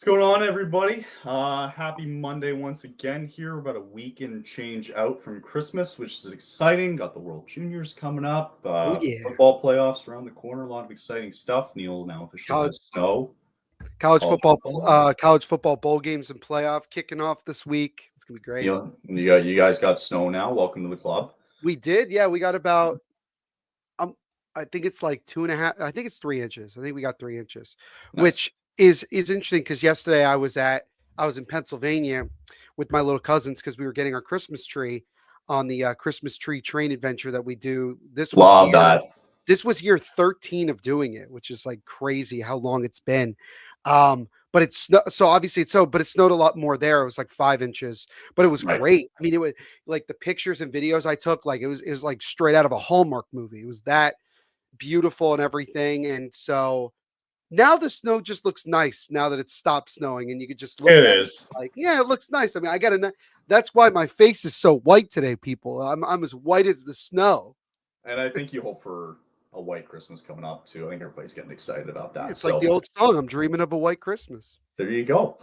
What's going on, everybody? Happy Monday once again here. We're about a week and change out from Christmas, which is exciting. Got the World Juniors coming up, Oh yeah, football playoffs around the corner. A lot of exciting stuff. Neil now officially college has snow. college College football football. college football bowl games and playoff kicking off this week. It's gonna be great. Neil, you guys got snow now. Welcome to the club. We did, yeah. We got about um, I think it's like 2.5. I think it's 3 inches. I think we got 3 inches, Nice. which is interesting because yesterday I was in Pennsylvania with my little cousins because we were getting our Christmas tree on the Christmas tree train adventure that we do. Love that. This was year 13 of doing it, which is like crazy how long it's been. But so obviously but it snowed a lot more there. It was like 5 inches, but it was Right. great. I mean, it was like the pictures and videos I took, like it was like straight out of a Hallmark movie. It was that beautiful and everything. And so now the snow just looks nice now that it stopped snowing and you could just look It at it is. like, yeah, it looks nice. I mean, that's why my face is so white today, people. I'm as white as the snow. And I think you hope for a white Christmas coming up too. I think everybody's getting excited about that. It's like So the old song, I'm dreaming of a white Christmas. there you go.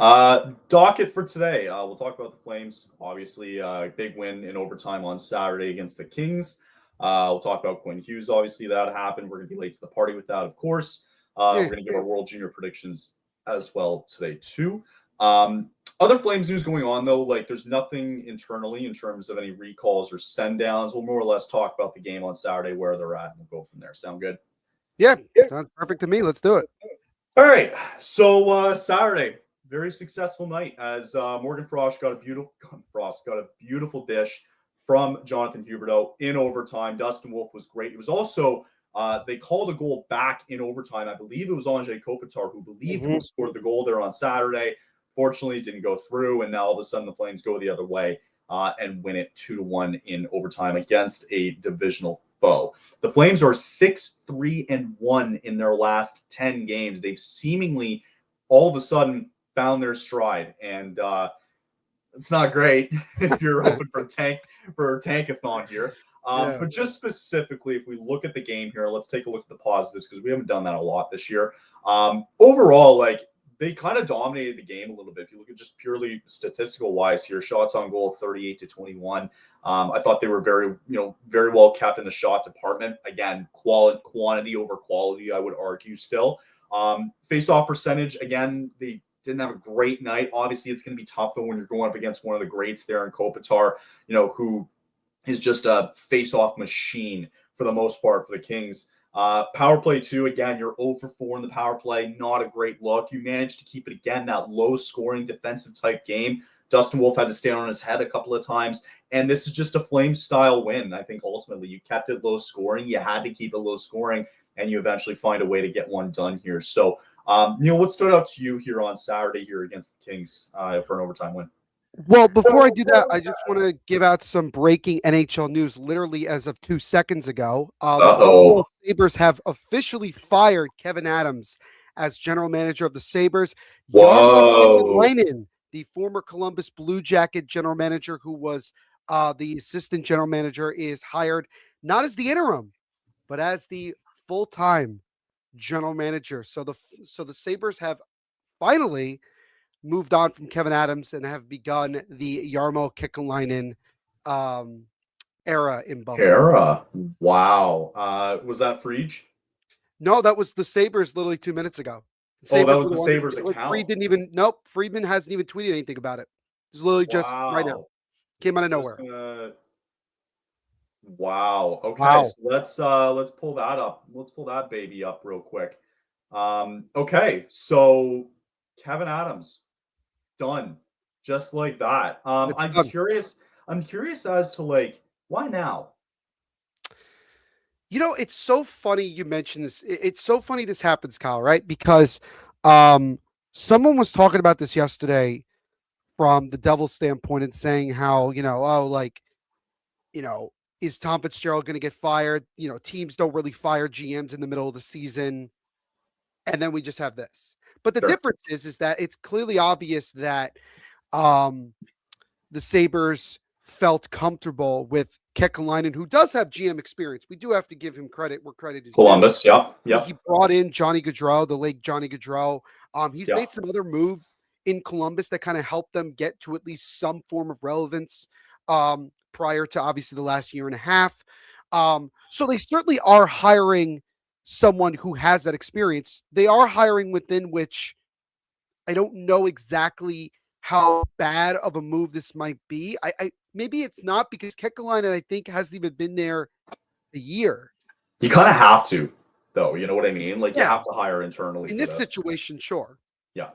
Docket for today. We'll talk about the Flames. Obviously, big win in overtime on Saturday against the Kings. We'll talk about Quinn Hughes. Obviously, that happened. We're going to be late to the party with that, of course. We're Yeah. going to give our World Junior predictions as well today, too. Other Flames news going on, though, like there's nothing internally in terms of any recalls or send downs. We'll more or less talk about the game on Saturday, where they're at, and we'll go from there. Sound good? Yeah, sounds perfect to me. Let's do it. All right. So Saturday, very successful night as Morgan Frost got a beautiful dish from Jonathan Huberdeau in overtime. Dustin Wolf was great. It was also they called a goal back in overtime. I believe it was Andrei Kopitar who scored the goal there on Saturday. Fortunately, it didn't go through, and now all of a sudden the Flames go the other way and win it 2-1 in overtime against a divisional foe. The Flames are 6-3-1 in their last 10 games. They've seemingly all of a sudden found their stride, and it's not great if you're hoping for tankathon here. But just specifically, if we look at the game here, let's take a look at the positives because we haven't done that a lot this year. Overall, like they kind of dominated the game a little bit. If you look at just purely statistical wise here, shots on goal 38-21. I thought they were very well kept in the shot department. Again, quantity over quality, I would argue still. Face-off percentage, again, they didn't have a great night. Obviously, it's going to be tough though when you're going up against one of the greats there in Kopitar, who is just a face-off machine for the most part for the Kings. Power play too. Again, you're 0 for 4 in the power play. Not a great look. You managed to keep it again, that low-scoring defensive type game. Dustin Wolf had to stand on his head a couple of times, and this is just a Flames-style win. I think ultimately you kept it low-scoring. You had to keep it low-scoring, and you eventually find a way to get one done here. So, Neil, what stood out to you here on Saturday here against the Kings for an overtime win? Well, before I do that, I just want to give out some breaking NHL news literally as of 2 seconds ago. The Buffalo Sabres have officially fired Kevin Adams as general manager of the Sabres. Whoa. Jarmo, the former Columbus Blue Jacket general manager who was the assistant general manager, is hired not as the interim, but as the full-time general manager. So the Sabres have finally moved on from Kevin Adams and have begun the Jarmo Kekalainen era in Buffalo. Wow. Was that Frege? No, that was the Sabres literally 2 minutes ago. That was the Sabres account. Friedman hasn't even tweeted anything about it. It's literally just right now. Came out of nowhere. Wow. Okay. So let's pull that up. Let's pull that baby up real quick. Okay. So Kevin Adams. Done just like that. I'm curious as to like why now? It's so funny you mentioned this. It's so funny this happens, Kyle, right? Because someone was talking about this yesterday from the Devil's standpoint and saying how, is Tom Fitzgerald going to get fired? Teams don't really fire GMs in the middle of the season. And then we just have this. But the difference is that it's clearly obvious that the Sabres felt comfortable with Kekalainen, who does have GM experience. We do have to give him credit where credit is due. Yeah. He brought in Johnny Gaudreau, the late Johnny Gaudreau. He's made some other moves in Columbus that kind of helped them get to at least some form of relevance prior to obviously the last year and a half. So they certainly are hiring someone who has that experience. They are hiring within which I don't know exactly how bad of a move this might be. I maybe it's not because Kekalainen, I think, hasn't even been there a year. You kind of have to, though. You know what I mean? Like you Yeah, have to hire internally in for this this. situation, sure. Yeah.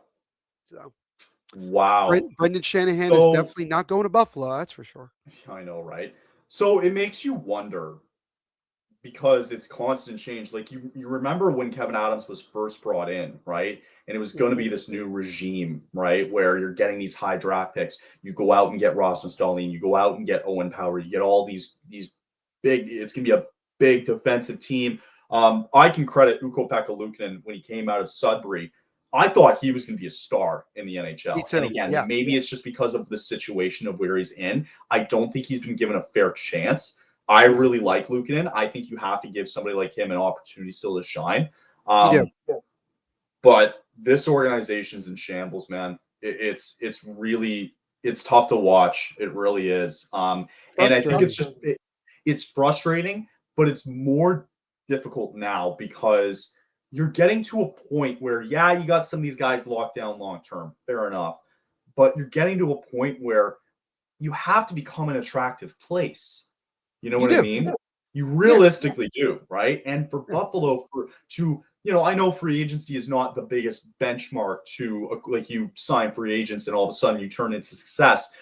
So Wow. Brendan Shanahan is So definitely not going to Buffalo. That's for sure. I know, right? So it makes you wonder because it's constant change. Like you remember when Kevin Adams was first brought in, right? And it was going to Mhm. be this new regime, right? Where you're getting these high draft picks. You go out and get Rasmus Dahlin. You go out and get Owen Power. You get all these big. It's going to be a big defensive team. I can credit Ukko-Pekka Luukkonen when he came out of Sudbury. I thought he was going to be a star in the Me NHL. And too. again, Yeah. maybe it's just because of the situation of where he's in. I don't think he's been given a fair chance. I No, really like Luukkonen. I think you have to give somebody like him an opportunity still to shine. you do. But this organization's in shambles, man. It's really it's tough to watch. It really is. And I think Frustrating. it's frustrating, but it's more difficult now because you're getting to a point where yeah, you got some of these guys locked down long term. Fair enough. But you're getting to a point where you have to become an attractive place. You know You what I do. mean? You Yeah. realistically do, right? And for Yeah. Buffalo, I know free agency is not the biggest benchmark to like you sign free agents and all of a sudden you turn into success.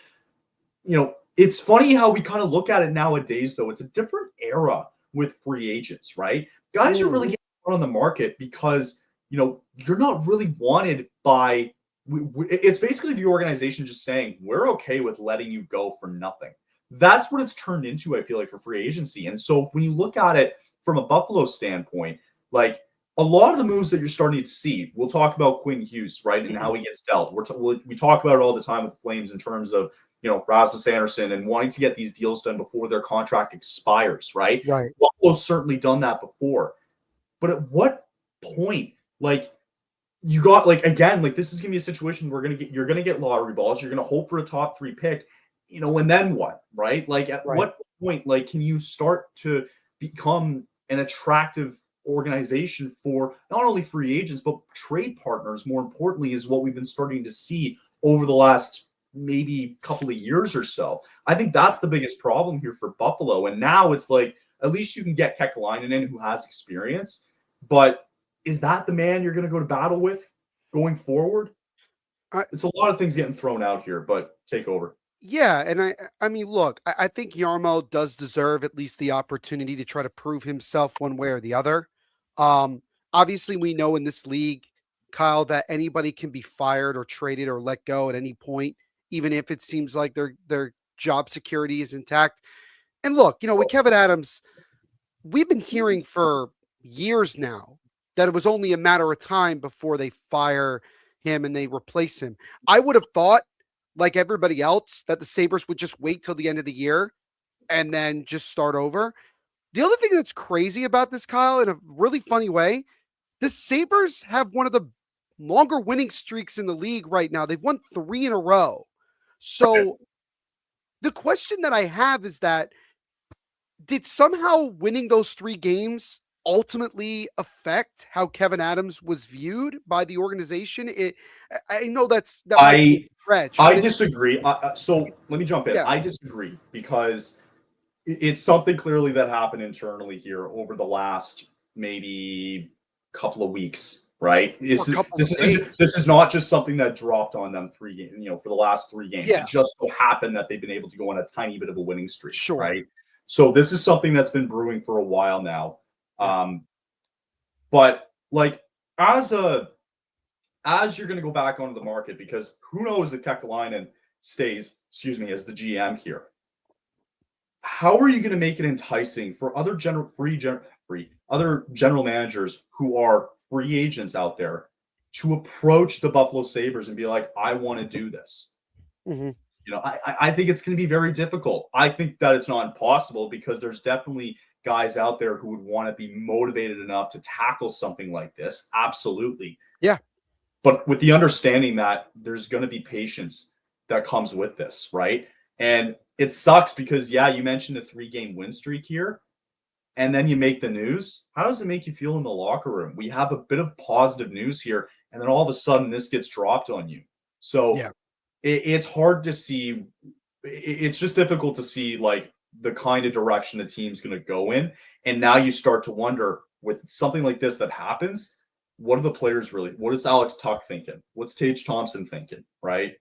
It's funny how we kind of look at it nowadays, though. It's a different era with free agents, right? Guys are Mm. really getting put on the market because, you're not really wanted by. It's basically the organization just saying, we're okay with letting you go for nothing. That's what it's turned into, I feel like, for free agency. And so when you look at it from a Buffalo standpoint, like a lot of the moves that you're starting to see, we'll talk about Quinn Hughes, right? And how he gets dealt. We talk about it all the time with the Flames in terms of Rasmus Anderson and wanting to get these deals done before their contract expires, right? Right. Buffalo's certainly done that before. But at what point, like, you got like again, like this is gonna be a situation where you're gonna get lottery balls, you're gonna hope for a top three pick, and then what, right? Like at Right. what point, like, can you start to become an attractive organization for not only free agents but trade partners? More importantly, is what we've been starting to see over the last maybe couple of years or so. I think that's the biggest problem here for Buffalo. And now it's like at least you can get Kekalainen in who has experience, but is that the man you're going to go to battle with going forward? I, It's a lot of things getting thrown out here, but take over. yeah, and I mean, look, I think Yarmo does deserve at least the opportunity to try to prove himself one way or the other. Um, Obviously, we know in this league, Kyle, that anybody can be fired or traded or let go at any point, even if it seems like their job security is intact. And look, with Kevin Adams, we've been hearing for years now that it was only a matter of time before they fire him and they replace him. I would have thought, like everybody else, that the Sabres would just wait till the end of the year and then just start over. The other thing that's crazy about this, Kyle, in a really funny way, the Sabres have one of the longer winning streaks in the league right now. They've won 3 in a row. So the question that I have is that did somehow winning those 3 games ultimately affect how Kevin Adams was viewed by the organization? I know that might be a I stretch, I but it's disagree. So let me jump in. yeah, I disagree because it's something clearly that happened internally here over the last maybe couple of weeks, right? or a couple of days. This is not just something that dropped on them for the last 3 games. Yeah, It just so happened that they've been able to go on a tiny bit of a winning streak, sure. right? So this is something that's been brewing for a while now. Yeah. But like as a as you're going to go back onto the market, because who knows if Kekalainen stays, as the GM here. How are you going to make it enticing for other other general managers who are free agents out there to approach the Buffalo Sabres and be like, I want to do this? Hmm. I think it's going to be very difficult. I think that it's not impossible because there's definitely guys out there who would want to be motivated enough to tackle something like this. Absolutely. Yeah. but with the understanding that there's going to be patience that comes with this, right? And it sucks because, yeah, you mentioned the 3-game win streak here, and then you make the news. How does it make you feel in the locker room? We have a bit of positive news here, and then all of a sudden this gets dropped on you. So Yeah. it's hard to see. It's just difficult to see like the kind of direction the team's going to go in. And now you start to wonder with something like this that happens, what are the players really? What is Alex Tuck thinking? What's Tage Thompson thinking? Right?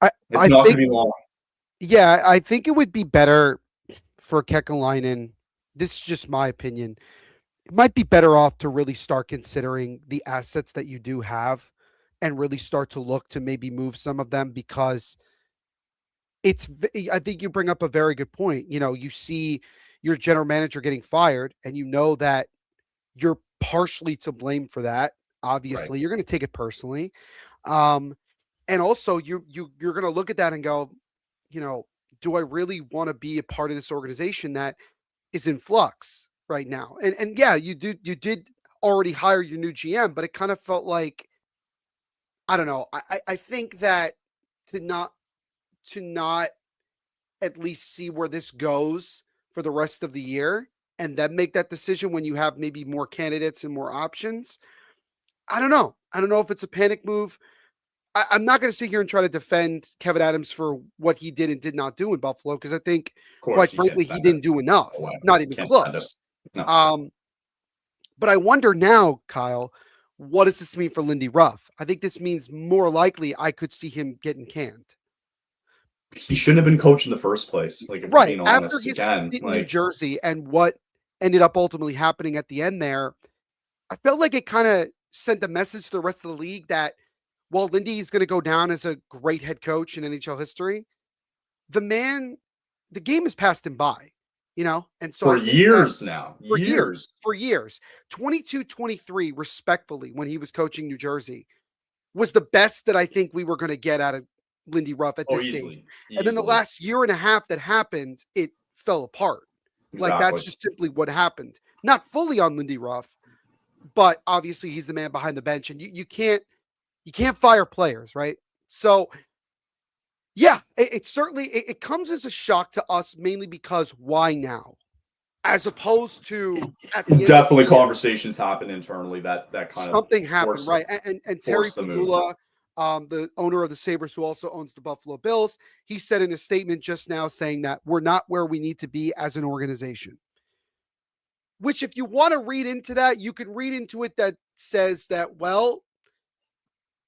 It's I not going think to be long. yeah, I think it would be better for Kekalainen. This is just my opinion. It might be better off to really start considering the assets that you do have and really start to look to maybe move some of them because I think you bring up a very good point. You see your general manager getting fired and you know that you're partially to blame for that. Right. Obviously, you're going to take it personally. Um, and also you're going to look at that and go, you know, do I really want to be a part of this organization that is in flux right now? And yeah, you did already hire your new GM, but it kind of felt like I don't know. I think that to not at least see where this goes for the rest of the year and then make that decision when you have maybe more candidates and more options. I don't know. I don't know if it's a panic move. I'm not going to sit here and try to defend Kevin Adams for what he did and did not do in Buffalo because I think, Of course, quite you can't frankly, he defend it. didn't do enough, No way. not even Can't defend it. close. No. Um, but I wonder now, Kyle, what does this mean for Lindy Ruff? I think this means more likely I could see him getting canned. He shouldn't have been coached in the first place. Like, if we're Right being after honest, his again, stint in New like, Jersey and what ended up ultimately happening at the end there, I felt like it kind of sent a message to the rest of the league that while Lindy is going to go down as a great head coach in NHL history, the man, the game has passed him by. And so for I think that years now, years. for years, 22-23, respectfully, when he was coaching New Jersey, was the best that I think we were going to get out of Lindy Ruff at Oh, this stage. easily, And then the easily, last year and a half that happened, it fell apart. Like exactly. that's just simply what happened. Not fully on Lindy Ruff, but obviously he's the man behind the bench, and you can't fire players, right? So yeah, it certainly it comes as a shock to us mainly because why now, as opposed to at the end of the Definitely, year. conversations happen internally that kind of Something happened, force right? And Terry force the move. Pagula, the owner of the Sabres, who also owns the Buffalo Bills, he said in a statement just now saying that we're not where we need to be as an organization. Which, if you want to read into that, you can read into it that says that, well,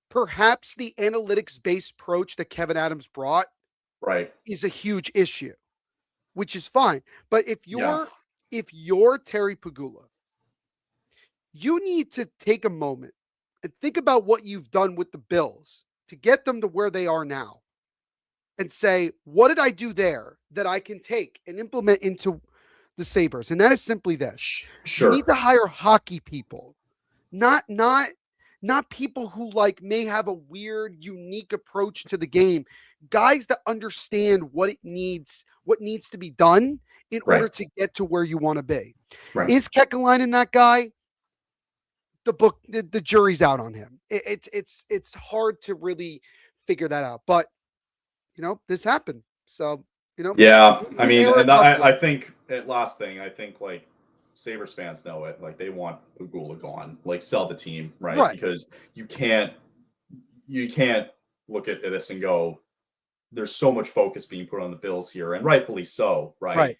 perhaps the analytics based approach that Kevin Adams brought Right. is a huge issue, which is fine. But if Yeah. you're Terry Pagula, you need to take a moment and think about what you've done with the Bills to get them to where they are now and say, what did I do there that I can take and implement into the Sabres? And that is simply this. You need Sure. to hire hockey people, not people who like may have a weird, unique approach to the game. Guys that understand what needs to be done in order Right. to get to where you want to be. Right. Is Kekalainen that guy? The jury's out on him. It's hard to really figure that out. But this happened. So, Yeah. I new mean, era and at Buffalo. I think last thing, I think like Sabres fans know it. Like, they want Ugula gone. Like, sell the team, right? Right, Because you can't look at this and go, there's so much focus being put on the Bills here, and rightfully so, right? right,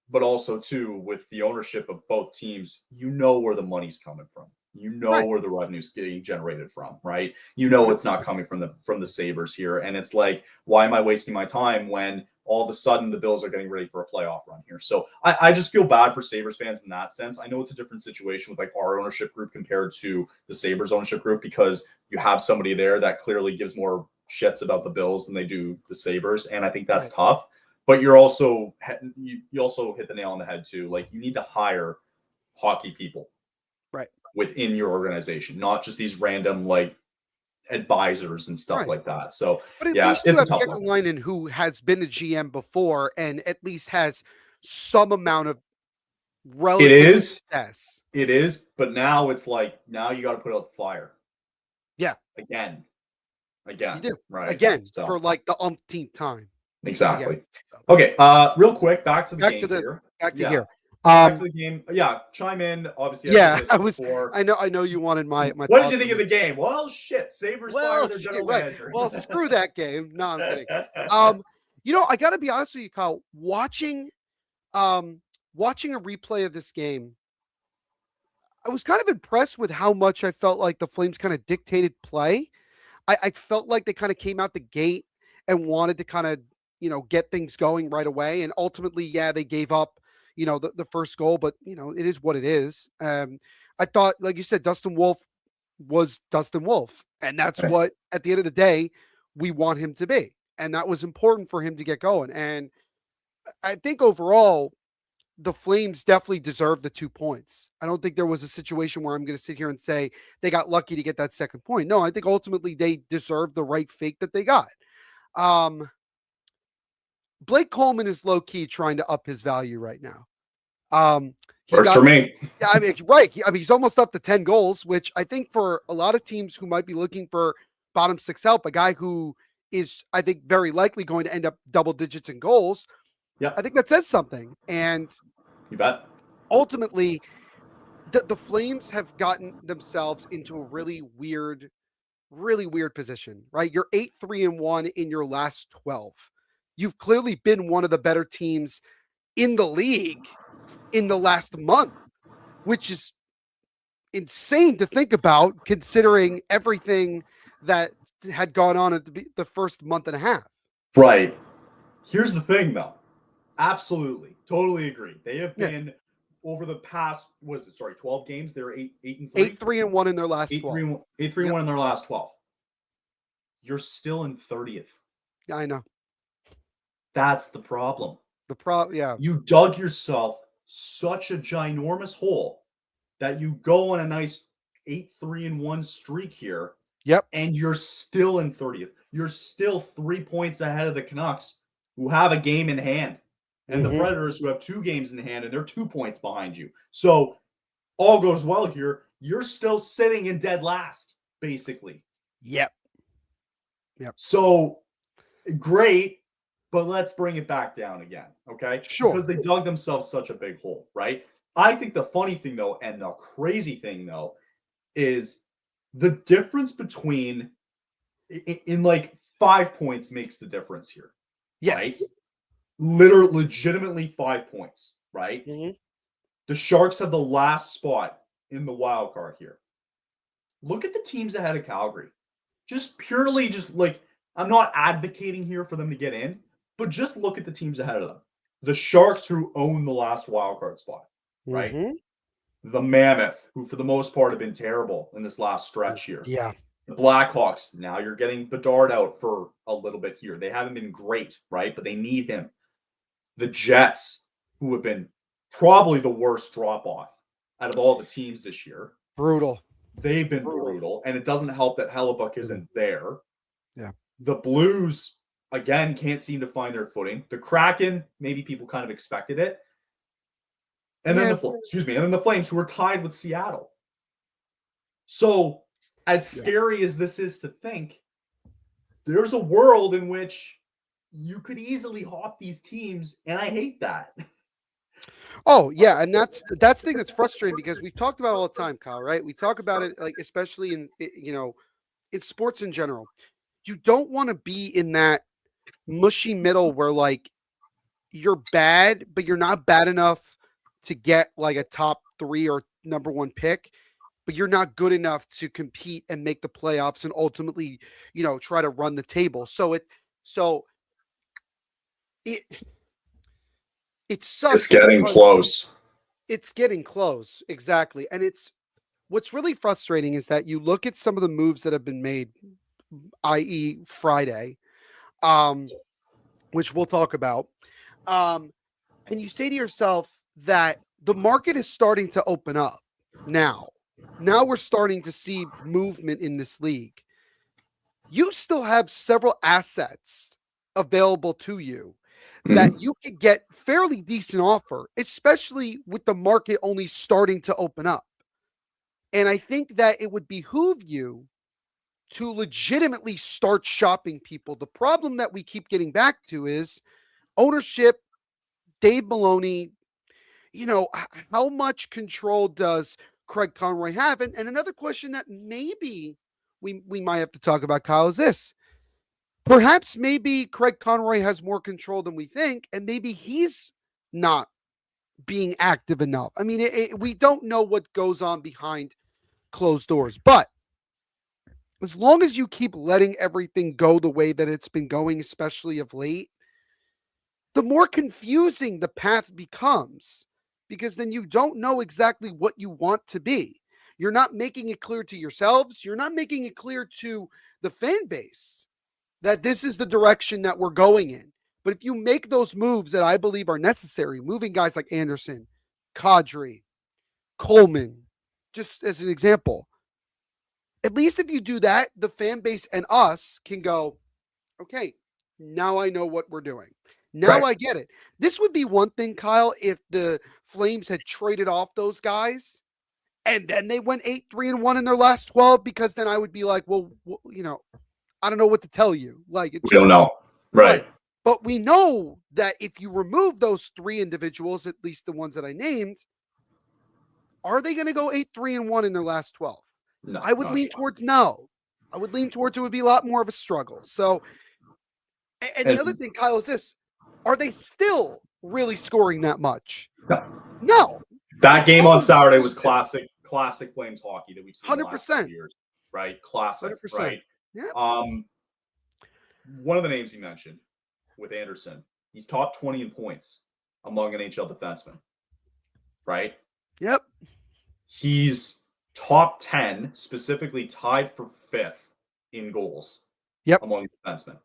But also too, with the ownership of both teams, you know where the money's coming from. You know right. where the revenue's getting generated from, right? You know Yep. it's not coming from the Sabres here. And it's like, why am I wasting my time when all of a sudden the Bills are getting ready for a playoff run here? So I just feel bad for Sabres fans in that sense. I know it's a different situation with like our ownership group compared to the Sabres ownership group because you have somebody there that clearly gives more shits about the Bills than they do the Sabres. And I think that's Right, tough, but you also hit the nail on the head too. Like, you need to hire hockey people right, within your organization, not just these random like advisors and stuff right. like that. So But at yeah, least you it's a have tough one. Kekalainen who has been a GM before and at least has some amount of It relative is, success. it is, but now it's like now you got to put out the fire. Yeah. Again, You do. right? Again, for So like the umpteenth time. Again. exactly. So Okay, real quick, back to the back to game the here. back to Yeah, here. back to Um, the game. Yeah, chime in. Obviously, I said yeah, this before. I know you wanted my What did you thoughts think on of the the game? Well, shit, Sabres fire well, their shit, general right. manager. Well, screw that game. No, I'm kidding. Um, I gotta be honest with you, Kyle. Um watching a replay of this game, I was kind of impressed with how much I felt like the Flames kind of dictated play. I felt like they kind of came out the gate and wanted to kind of, get things going right away. And ultimately, yeah, they gave up, the first goal, but it is what it is. I thought, like you said, Dustin Wolf was Dustin Wolf. And that's what, at the end of the day, we want him to be. And that was important for him to get going. And I think overall, the Flames definitely deserve the 2 points. I don't think there was a situation where I'm going to sit here and say they got lucky to get that second point. No, I think ultimately they deserved the right fake that they got. Um, Blake Coleman is low key trying to up his value right now. He Works for got, me. yeah, I mean, right. He's almost up to 10 goals, which I think for a lot of teams who might be looking for bottom six help, a guy who is, I think, very likely going to end up double digits in goals. Yeah, I think that says something. And you bet. ultimately, the Flames have gotten themselves into a really weird position, right? You're 8-3-1 in your last 12. You've clearly been one of the better teams in the league in the last month, which is insane to think about considering everything that had gone on at the first month and a half. Right. Here's the thing, though. Absolutely, totally agree. They have Yeah. been over the past, was it, sorry, 12 games. They're 8-3, 8-3-1 in their last 8-3, 12. 8-3, Yep. 1 in their last 12. You're still in 30th. Yeah, I know. That's the problem. Yeah. You dug yourself such a ginormous hole that you go on a nice 8-3-1 streak here, Yep. and you're still in 30th. You're still 3 points ahead of the Canucks, who have a game in hand, and the Mm-hmm. Predators, who have 2 games in hand, and they're 2 points behind you. So all goes well here. You're still sitting in dead last, basically. Yep. Yep. So great, but let's bring it back down again, okay? Sure. Because they dug themselves such a big hole, right? I think the funny thing, though, and the crazy thing, though, is the difference between in like 5 points makes the difference here, right? Yes. Literally, legitimately 5 points, right? Mm-hmm. The Sharks have the last spot in the wild card here. Look at the teams ahead of Calgary. Just purely, just like, I'm not advocating here for them to get in, but just look at the teams ahead of them. The Sharks, who own the last wild card spot, right? Mm-hmm. The Mammoth, who for the most part have been terrible in this last stretch here. Yeah. The Blackhawks, now you're getting Bedard out for a little bit here. They haven't been great, right? But they need him. The Jets, who have been probably the worst drop off out of all the teams this year, Brutal. they've been brutal. And it doesn't help that Hellebuck isn't there. Yeah. The Blues, again, can't seem to find their footing. The Kraken, maybe people kind of expected it. And then Yeah. the Flames, who are tied with Seattle. So, as scary as this is to think, there's a world in which you could easily hop these teams, and I hate that. Oh yeah, and that's the thing that's frustrating because we've talked about it all the time, Kyle. Right? We talk about it like especially in sports in general. You don't want to be in that mushy middle where like you're bad, but you're not bad enough to get like a top 3 or number 1 pick, but you're not good enough to compete and make the playoffs and ultimately, try to run the table. So it it It's sucks getting because close. it's getting close. Exactly. And what's really frustrating is that you look at some of the moves that have been made, i.e. Friday, um, which we'll talk about. Um, and you say to yourself that the market is starting to open up now. Now we're starting to see movement in this league. You still have several assets available to you that Mhm. you could get fairly decent offer, especially with the market only starting to open up. And I think that it would behoove you to legitimately start shopping people. The problem that we keep getting back to is ownership, Dave Maloney. How much control does Craig Conroy have? And another question that maybe we might have to talk about, Kyle, is this. Perhaps maybe Craig Conroy has more control than we think, and maybe he's not being active enough. I mean, we don't know what goes on behind closed doors, but as long as you keep letting everything go the way that it's been going, especially of late, the more confusing the path becomes, because then you don't know exactly what you want to be. You're not making it clear to yourselves. You're not making it clear to the fan base that this is the direction that we're going in. But if you make those moves that I believe are necessary, moving guys like Anderson, Kadri, Coleman, just as an example, at least if you do that, the fan base and us can go, okay, now I know what we're doing. Now Right. I get it. This would be one thing, Kyle, if the Flames had traded off those guys and then they went 8-3-1 in their last 12, because then I would be like, well, I don't know what to tell you. Like, it We don't just, know. right. Right. But we know that if you remove those three individuals, at least the ones that I named, are they going to go 8-3-1 in their last 12? No, I would not lean towards no. I would lean towards it would be a lot more of a struggle. So, and the other and thing, Kyle, is this. Are they still really scoring that much? no. No. That game on Always Saturday was losing. classic Flames hockey that we've seen the last 2 100%. years. Right. Classic. 100%. Right. Yeah. One of the names you mentioned with Anderson, he's top 20 in points among NHL defensemen. Right. Yep. He's top 10, specifically tied for fifth in goals Yep. among defensemen.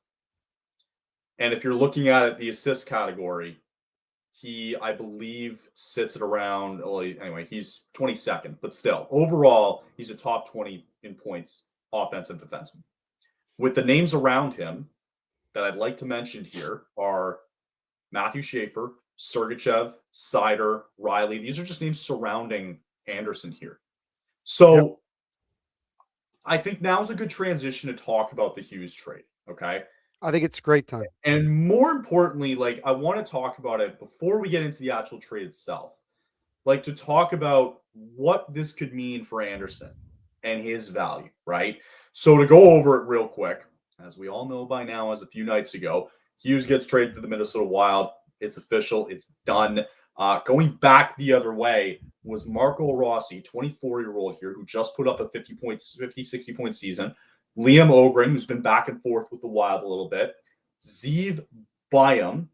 And if you're looking at it, the assist category, he, I believe, sits at around, well, anyway, he's 22nd, but still, overall, he's a top 20 in points offensive defenseman. With the names around him that I'd like to mention here are Matthew Schaefer, Sergachev, Sider, Riley. These are just names surrounding Anderson here. So Yep. I think now's a good transition to talk about the Hughes trade. Okay. I think it's a great time. And more importantly, like, I want to talk about it before we get into the actual trade itself. Like, to talk about what this could mean for Anderson and his value, right? So to go over it real quick, as we all know by now, as a few nights ago, Hughes gets traded to the Minnesota Wild. It's official. It's done. Going back the other way was Marco Rossi, 24-year-old here, who just put up a 60-point season. Liam Ogren, who's been back and forth with the Wild a little bit. Zeev Byam,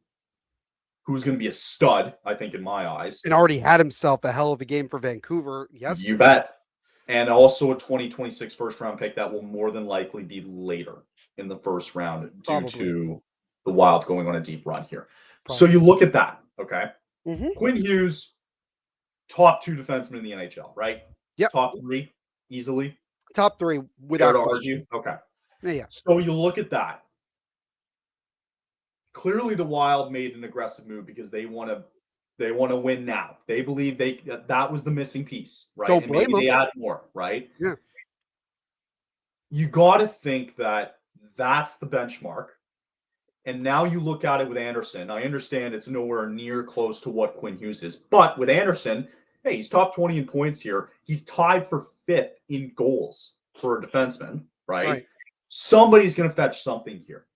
who's going to be a stud, I think, in my eyes. And already had himself a hell of a game for Vancouver yesterday. You bet. And also a 2026 first-round pick that will more than likely be later in the first round due to the Wild going on a deep run here. Probably. So you look at that, okay? Mm-hmm. Quinn Hughes, top 2 defenseman in the NHL, right? Yep. Top 3, easily. Top 3, without question. Okay. Yeah. So you look at that. Clearly, the Wild made an aggressive move because they want to win now. They believe that was the missing piece, right? Don't and blame maybe them. they add more, right? Yeah. You got to think that that's the benchmark. And now you look at it with Anderson. I understand it's nowhere near close to what Quinn Hughes is, but with Anderson, hey, he's top 20 in points here. He's tied for 5th in goals for a defenseman, right? Somebody's going to fetch something here.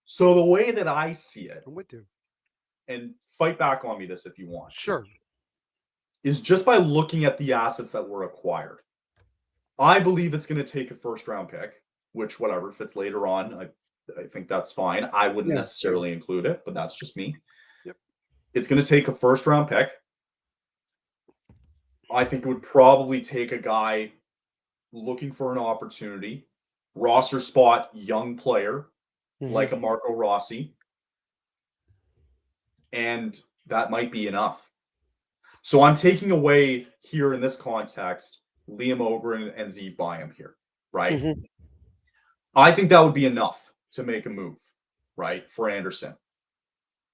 So the way that I see it, I'm with you. And fight back on me this if you want. Sure. Is just by looking at the assets that were acquired. I believe it's going to take a first-round pick, which, whatever, if it's later on, I think that's fine. I wouldn't necessarily include it, but that's just me. Yep. It's going to take a first-round pick. I think it would probably take a guy looking for an opportunity, roster spot, young player, like a Marco Rossi. And that might be enough. So I'm taking away here in this context, Liam Ogren and Zeev Byam here, right? Mm-hmm. I think that would be enough to make a move, right, for Anderson.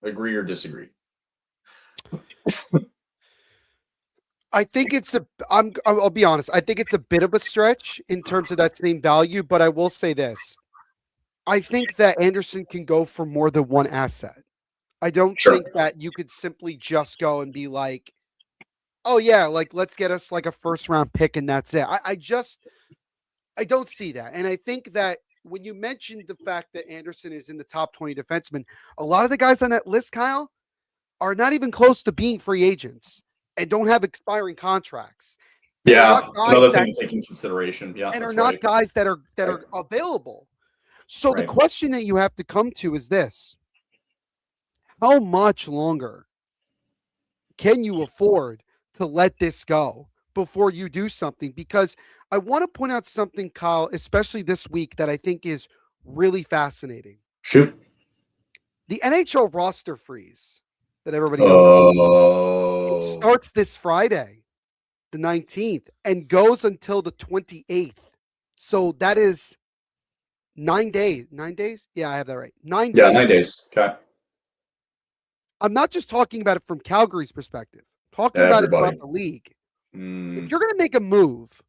Agree or disagree? I think it's I'll be honest. I think it's a bit of a stretch in terms of that same value, but I will say this. I think that Anderson can go for more than one asset. I don't Sure. think that you could simply just go and be like, oh yeah, like let's get us like a first round pick and that's it. I don't see that. And I think that when you mentioned the fact that Anderson is in the top 20 defensemen, a lot of the guys on that list, Kyle, are not even close to being free agents and don't have expiring contracts. And are not Yeah, it's guys another that thing to take into consideration. Yeah, and are that's not right. guys that Right. are available. So the Right. question that you have to come to is this: how much longer can you afford to let this go before you do something? Because I want to point out something, Kyle, especially this week, that I think is really fascinating. Shoot. The NHL roster freeze that everybody knows about. It Oh. starts this Friday, the 19th, and goes until the 28th. So that is 9 days. 9 days? Yeah, I have that right. 9 days. 9 days. Okay. I'm not just talking about it from Calgary's perspective, I'm talking about it throughout Everybody. the league. If Mm. you're going to make a move,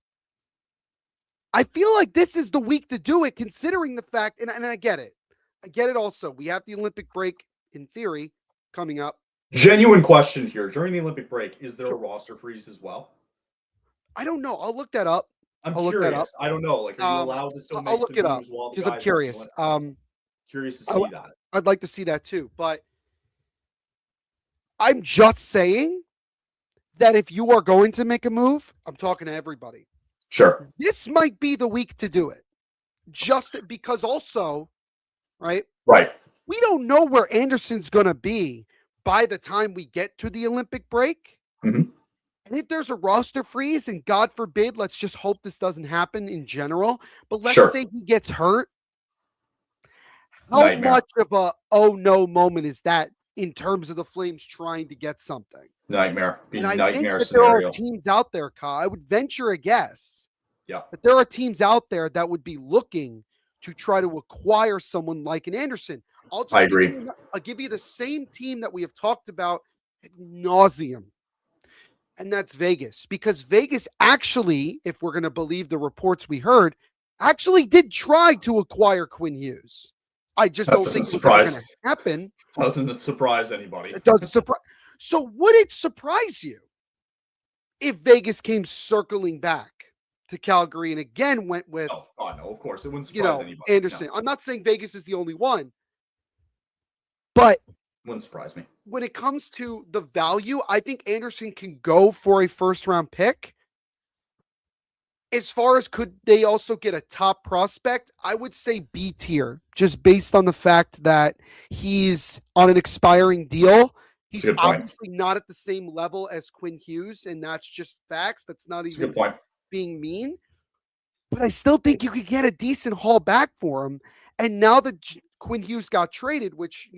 I feel like this is the week to do it, considering the fact, and I get it. I get it also. We have the Olympic break, in theory, coming up. Genuine question here. During the Olympic break, is there a Sure. roster freeze as well? I don't know. I'll look that up. I'm I'll look that up. curious. I don't know. Like, are you allowed to still I'll make look some it up moves while the because I'm guys are on the curious. Olympic break? Curious to I, see that. I'd like to see that too. But I'm just saying that if you are going to make a move, I'm talking to everybody. Sure. This might be the week to do it. Just because also, right? Right. We don't know where Anderson's going to be by the time we get to the Olympic break. Mhm. And if there's a roster freeze, and God forbid, let's just hope this doesn't happen in general, but let's Sure. say he gets hurt, how Nightmare. much of a oh no moment is that in terms of the Flames trying to get something? Nightmare. Be And I think nightmare that there are scenario. teams out there, Kyle. I would venture a guess Yeah. that there are teams out there that would be looking to try to acquire someone like an Anderson. I agree. I'll give you the same team that we have talked about ad nauseum, and that's Vegas. Because Vegas actually, if we're going to believe the reports we heard, actually did try to acquire Quinn Hughes. I just That don't doesn't think it was ever going surprise. to happen. Doesn't it surprise anybody? It doesn't surprise. So would it surprise you if Vegas came circling back to Calgary and again went with, Oh, God, no. Of course, it wouldn't surprise anybody. No, Anderson? I'm not saying Vegas is the only one, but wouldn't surprise me. when it comes to the value, I think Anderson can go for a first round pick. As far as could they also get a top prospect, I would say B tier, just based on the fact that he's on an expiring deal. It's a He's good point. obviously not at the same level as Quinn Hughes, and that's just facts. That's not It's a even good point. being mean. But I still think you could get a decent haul back for him. And now that Quinn Hughes got traded, which,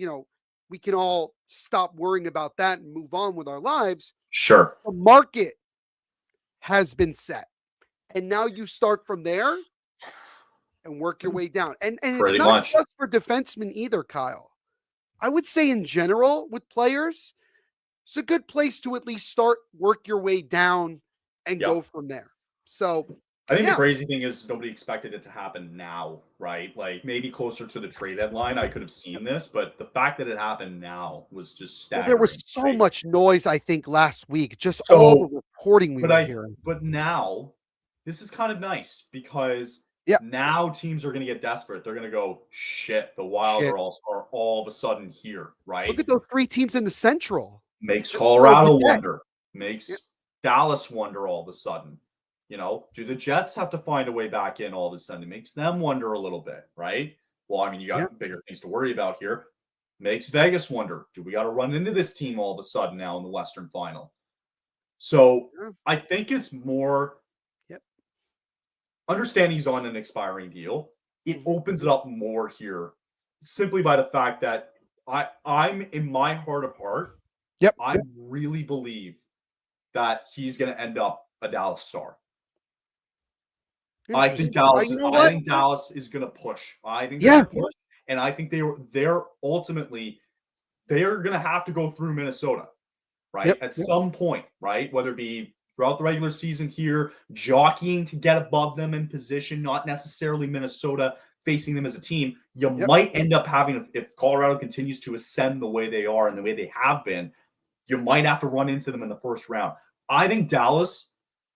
we can all stop worrying about that and move on with our lives, Sure. the market has been set. And now you start from there and work your way down. And it's Pretty not much. just for defensemen either, Kyle. I would say in general with players, it's a good place to at least start, work your way down, and Yeah. go from there. So I think yeah. the crazy thing is nobody expected it to happen now, right? Like maybe closer to the trade deadline, I could have seen this, but the fact that it happened now was just Well, staggering. there was so right? much noise, I think, last week, just all the reporting we were hearing. But now this is kind of nice because Yeah. now teams are going to get desperate. They're going to go, shit, the Wild Shit. are all of a sudden here, right? Look at those three teams in the Central. Makes Just Colorado forget. wonder. Makes Dallas wonder all of a sudden. Do the Jets have to find a way back in all of a sudden? It makes them wonder a little bit, right? Well, I mean, you got bigger things to worry about here. Makes Vegas wonder, do we got to run into this team all of a sudden now in the Western Final? So I think it's more understanding he's on an expiring deal. It opens it up more here simply by the fact that I'm in my heart of heart, I really believe that he's going to end up a Dallas Star. I think Dallas is going to push. I think they're going to push, and I think they're ultimately they're going to have to go through Minnesota, right? At some point, right? Whether it be throughout the regular season here, jockeying to get above them in position, not necessarily Minnesota facing them as a team, you might end up having, if Colorado continues to ascend the way they are and the way they have been, you might have to run into them in the first round. I think Dallas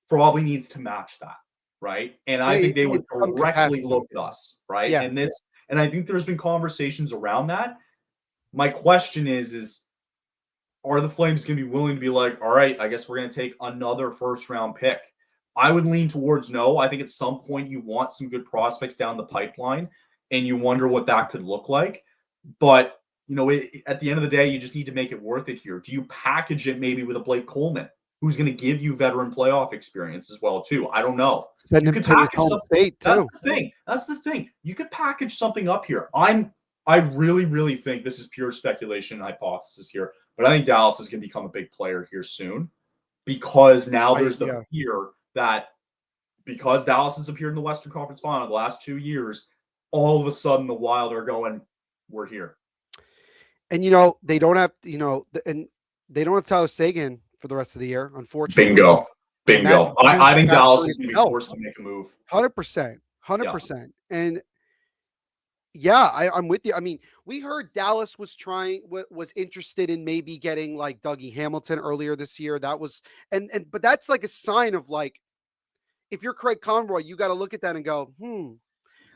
probably needs to match that, right? And I think they would directly look at us, right? Yeah. And I think there's been conversations around that. My question is are the Flames going to be willing to be like, all right, I guess we're going to take another first round pick? I would lean towards no. I think at some point you want some good prospects down the pipeline and you wonder what that could look like. But, at the end of the day, you just need to make it worth it here. Do you package it maybe with a Blake Coleman who's going to give you veteran playoff experience as well, too? I don't know. Send him to his home state, too. That's the thing. You could package something up here. I really, really think this is pure speculation and hypothesis here, but I think Dallas is going to become a big player here soon because now there's the fear that because Dallas has appeared in the Western Conference Final the last 2 years, all of a sudden the Wild are going, we're here. And they don't have and they don't have Tyler Seguin for the rest of the year, unfortunately. Bingo. I think Dallas is going to be forced to make a move. 100%. And yeah, I'm with you. I mean, we heard Dallas was interested in maybe getting like Dougie Hamilton earlier this year. That was but that's like a sign of like, if you're Craig Conroy, you got to look at that and go,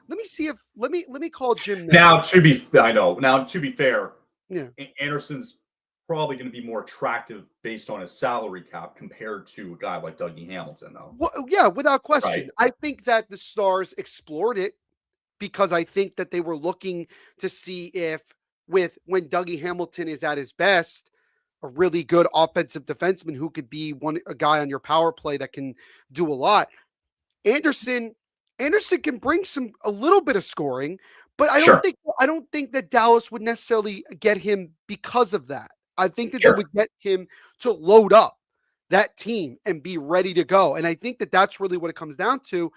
let me call Jim Nill. Now to be fair, Anderson's probably going to be more attractive based on his salary cap compared to a guy like Dougie Hamilton, though. Well, yeah, without question. Right. I think that the Stars explored it because I think that they were looking to see if when Dougie Hamilton is at his best, a really good offensive defenseman who could be a guy on your power play that can do a lot. Anderson can bring a little bit of scoring, but I don't think that Dallas would necessarily get him because of that. I think that they would get him to load up that team and be ready to go. And I think that that's really what it comes down to.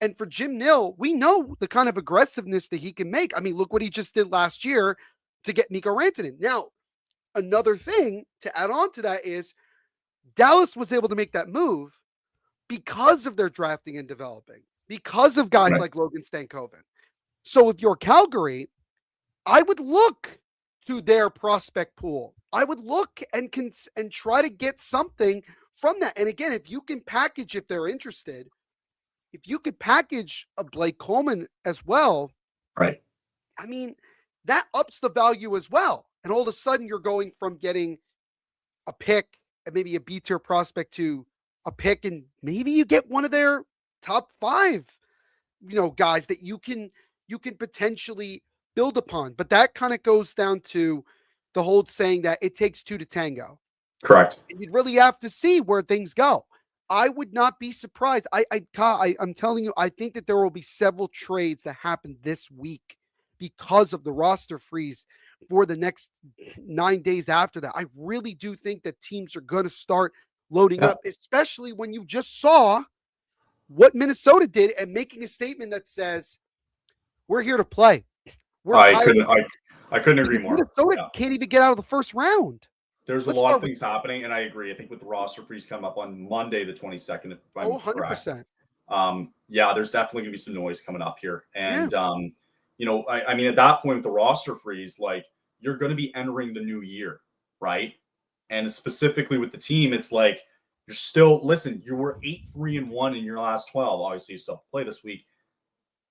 And for Jim Nill, we know the kind of aggressiveness that he can make. I mean, look what he just did last year to get Mikko Rantanen. Now, another thing to add on to that is Dallas was able to make that move because of their drafting and developing, because of guys like Logan Stankoven. So if you're Calgary, I would look to their prospect pool. I would look and try to get something from that. And again, if you can package, if they're interested, if you could package a Blake Coleman as well, right? I mean, that ups the value as well. And all of a sudden you're going from getting a pick and maybe a B-tier prospect to a pick, and maybe you get one of their top 5, guys that you can potentially build upon. But that kind of goes down to the whole saying that it takes 2 to tango. Correct. And you'd really have to see where things go. I would not be surprised. I'm telling you, I think that there will be several trades that happen this week because of the roster freeze for the next 9 days after that. I really do think that teams are going to start loading up, especially when you just saw what Minnesota did and making a statement that says, we're here to play. I couldn't agree more. Minnesota can't even get out of the first round. There's a lot of things happening, and I agree. I think with the roster freeze coming up on Monday, the 22nd, if I'm 100%. correct. There's definitely going to be some noise coming up here. And, I mean, at that point with the roster freeze, like, you're going to be entering the new year, right? And specifically with the team, it's like, you're still, you were 8-3-1 in your last 12. Obviously, you still have to play this week,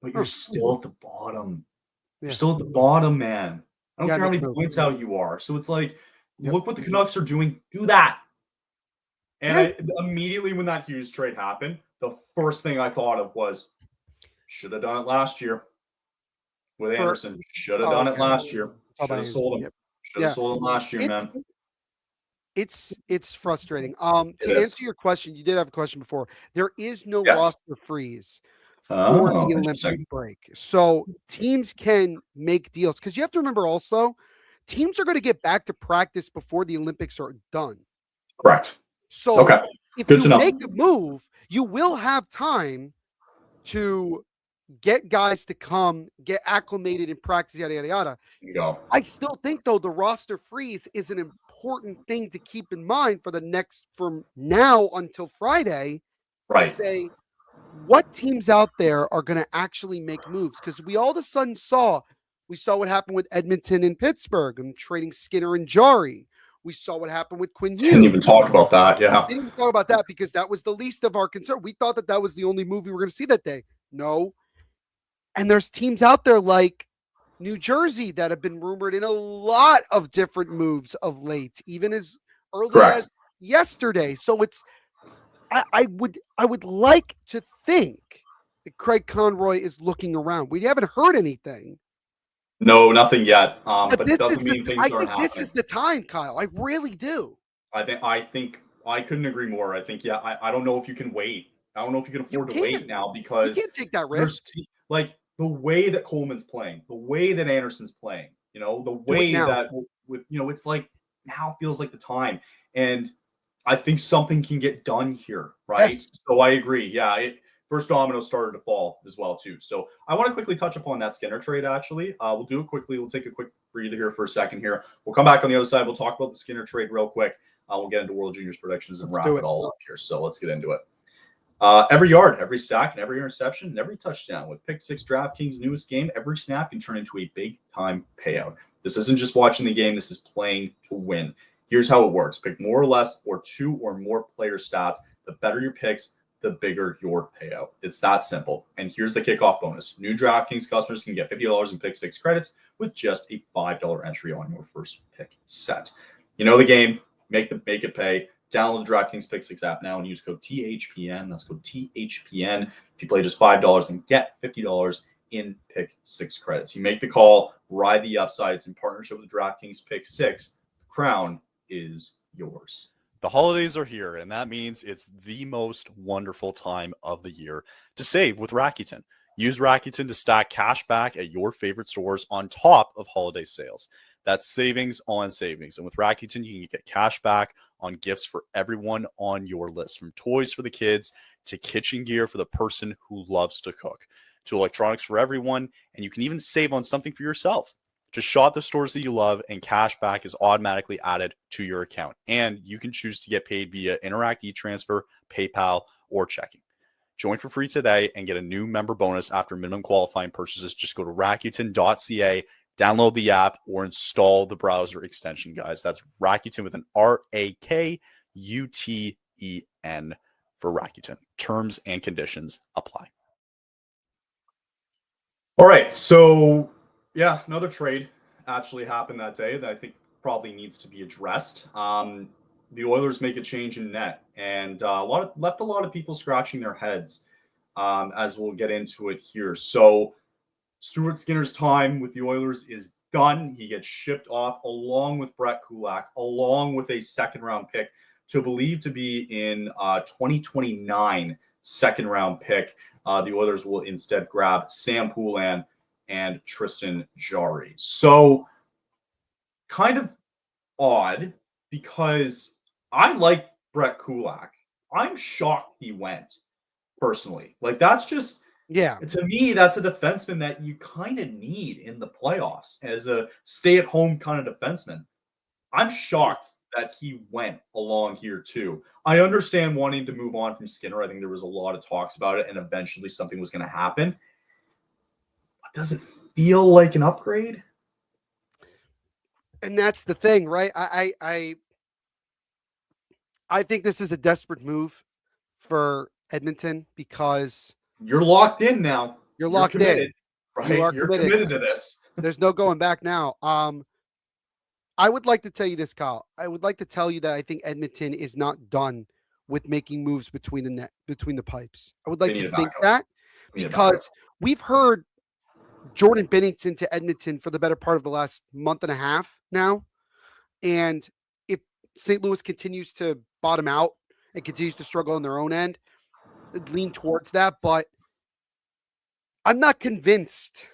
but you're still at the bottom. You're still at the bottom, man. I don't care how many points out you are. So it's like, look what the Canucks are doing. Do that. And immediately when that Hughes trade happened, the first thing I thought of was, should have done it last year with Anderson. Should have done it last year. Should have sold him. Should have sold him last year, man. It's frustrating. To answer your question, you did have a question before. There is no roster freeze for the Olympic break. So teams can make deals. Because you have to remember also, teams are going to get back to practice before the Olympics are done. Correct. So if you make a move, you will have time to get guys to come, get acclimated in practice, yada, yada, yada. You go. I still think, though, the roster freeze is an important thing to keep in mind for the next, from now until Friday, to Right. say what teams out there are going to actually make moves. Because we all of a sudden we saw what happened with Edmonton and Pittsburgh and trading Skinner and Jari. We saw what happened with Quinn Didn't Hughes. even talk about that. Yeah. Didn't even talk about that because that was the least of our concern. We thought that that was the only move we were going to see that day. No. And there's teams out there like New Jersey that have been rumored in a lot of different moves of late, even as early Correct. as yesterday. So it's I would like to think that Craig Conroy is looking around. We haven't heard anything. No, nothing yet. But But it this doesn't is mean I things aren't think this happening. is the time, Kyle. I really do. I think I couldn't agree more. I think, yeah, I don't know if you can wait. I don't know if you can You afford to wait can't. now You because can't take that there's risk. like the way that Coleman's playing, the way that Anderson's playing, the Do it way now. that with it's like now feels like the time. And I think something can get done here, right? Yes. So I agree. Yeah, first domino started to fall as well too. So I want to quickly touch upon that Skinner trade. Actually, we'll do it quickly. We'll take a quick breather here for a second. Here, we'll come back on the other side. We'll talk about the Skinner trade real quick. We'll get into World Juniors predictions and Let's wrap do it it. all up here. So let's get into it. Every yard, every sack, and every interception, and every touchdown with Pick Six DraftKings' newest game, every snap can turn into a big time payout. This isn't just watching the game, this is playing to win. Here's how it works: pick more or less, or two or more player stats. The better your picks, the bigger your payout. It's that simple. And here's the kickoff bonus: new DraftKings customers can get $50 in Pick Six credits with just a $5 entry on your first pick set. You know the game, make it pay. Download the DraftKings Pick Six app now and use code THPN. That's code THPN. If you play just $5 and get $50 in Pick Six credits. You make the call, ride the upside. It's in partnership with DraftKings Pick Six. The crown is yours. The holidays are here, and that means it's the most wonderful time of the year to save with Rakuten. Use Rakuten to stack cash back at your favorite stores on top of holiday sales. That's savings on savings. And with Rakuten, you can get cash back on gifts for everyone on your list, from toys for the kids to kitchen gear for the person who loves to cook, to electronics for everyone. And you can even save on something for yourself. Just shop the stores that you love, and cash back is automatically added to your account. And you can choose to get paid via Interact e-transfer, PayPal, or checking. Join for free today and get a new member bonus after minimum qualifying purchases. Just go to Rakuten.ca, download the app, or install the browser extension, guys. That's Rakuten with an Rakuten for Rakuten. Terms and conditions apply. All right. So, yeah, another trade actually happened that day that I think probably needs to be addressed. The Oilers make a change in net, and left a lot of people scratching their heads, as we'll get into it here. So, Stuart Skinner's time with the Oilers is done. He gets shipped off along with Brett Kulak, along with a second-round pick to believe to be in 2029 second-round pick. The Oilers will instead grab Sam Poulin and Tristan Jarry. So, kind of odd because I like Brett Kulak. I'm shocked he went personally. Like, that's just, Yeah. to me, that's a defenseman that you kind of need in the playoffs as a stay-at-home kind of defenseman. I'm shocked that he went along here too. I understand wanting to move on from Skinner. I think there was a lot of talks about it, and eventually something was going to happen. But does it feel like an upgrade? And that's the thing, right? I think this is a desperate move for Edmonton because You're locked in now. you're You're locked committed, in. right? You are You're committed. committed to this. There's no going back now. I would like to tell you this, Kyle. I would like to tell you that I think Edmonton is not done with making moves between the pipes. I would like They to need a think backup. that They need a backup. because we've heard Jordan Binnington to Edmonton for the better part of the last month and a half now. And if St. Louis continues to bottom out and continues to struggle on their own end, I'd lean towards that. But I'm not convinced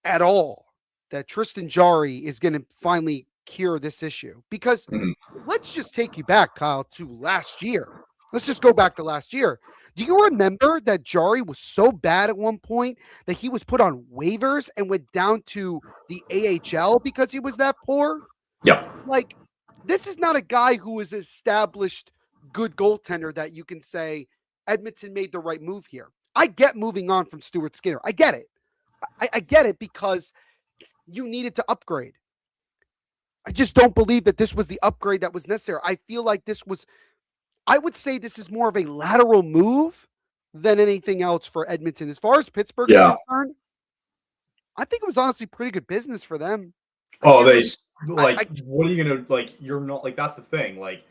at all that Tristan Jarry is going to finally cure this issue because Mhm. let's just take you back, Kyle, to last year. Let's just go back to last year. Do you remember that Jari was so bad at one point that he was put on waivers and went down to the AHL because he was that poor? Yeah. Like, this is not a guy who is established good goaltender that you can say Edmonton made the right move here. I get moving on from Stuart Skinner. I get it. I get it because you needed to upgrade. I just don't believe that this was the upgrade that was necessary. I feel like I would say this is more of a lateral move than anything else for Edmonton. As far as Pittsburgh is Yeah. concerned, I think it was honestly pretty good business for them. Oh, what are you gonna like? You're not like that's the thing. Like,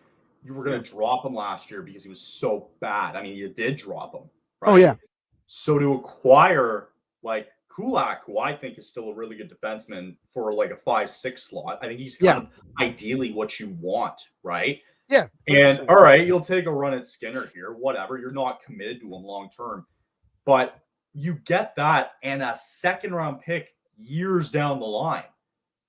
you were gonna drop him last year because he was so bad. I mean, you did drop him, right? Oh, yeah. So to acquire like Kulak, who I think is still a really good defenseman for like a 5-6 slot, I think he's kind of ideally what you want, right? Yeah. 100%. And all right, you'll take a run at Skinner here, whatever. You're not committed to him long term, but you get that and a second round pick years down the line,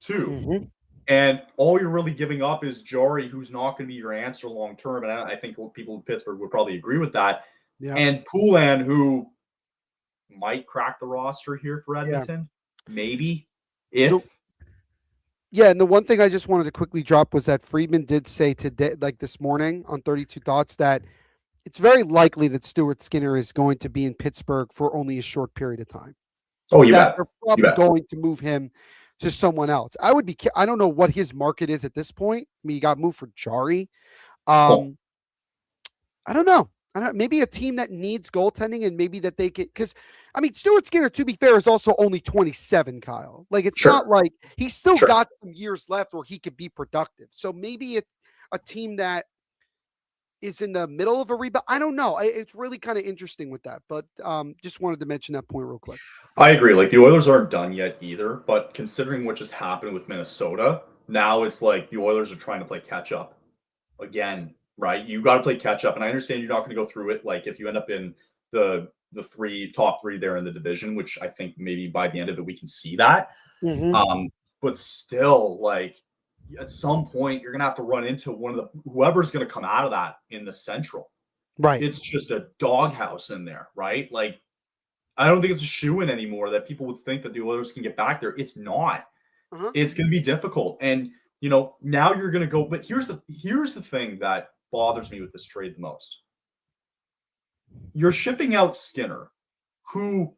too. Mm-hmm. And all you're really giving up is Jari, who's not going to be your answer long term. And I think people in Pittsburgh would probably agree with that. Yeah. And Poulin, who might crack the roster here for Edmonton, maybe if. Yeah, and the one thing I just wanted to quickly drop was that Friedman did say today, like this morning on 32 Thoughts, that it's very likely that Stuart Skinner is going to be in Pittsburgh for only a short period of time. So bet. They're probably going to move him to someone else. I don't know what his market is at this point. I mean, he got moved for Jari. I don't know. Maybe a team that needs goaltending and maybe that they could, because I mean, Stuart Skinner, to be fair, is also only 27, Kyle. Like, it's not like he's still got some years left where he could be productive. So maybe it's a team that is in the middle of a rebound. I don't know. It's really kind of interesting with that, but just wanted to mention that point real quick. I agree. Like, the Oilers aren't done yet either, but considering what just happened with Minnesota, now it's like the Oilers are trying to play catch up again. Right, you got to play catch up, and I understand you're not going to go through it. Like, if you end up in the top three there in the division, which I think maybe by the end of it we can see that. But still, like, at some point you're going to have to run into one of whoever's going to come out of that in the Central. Right, it's just a doghouse in there, right? Like, I don't think it's a shoo-in anymore that people would think that the Oilers can get back there. It's not. It's going to be difficult, and now you're going to go. But here's the thing that bothers me with this trade the most. You're shipping out Skinner, who,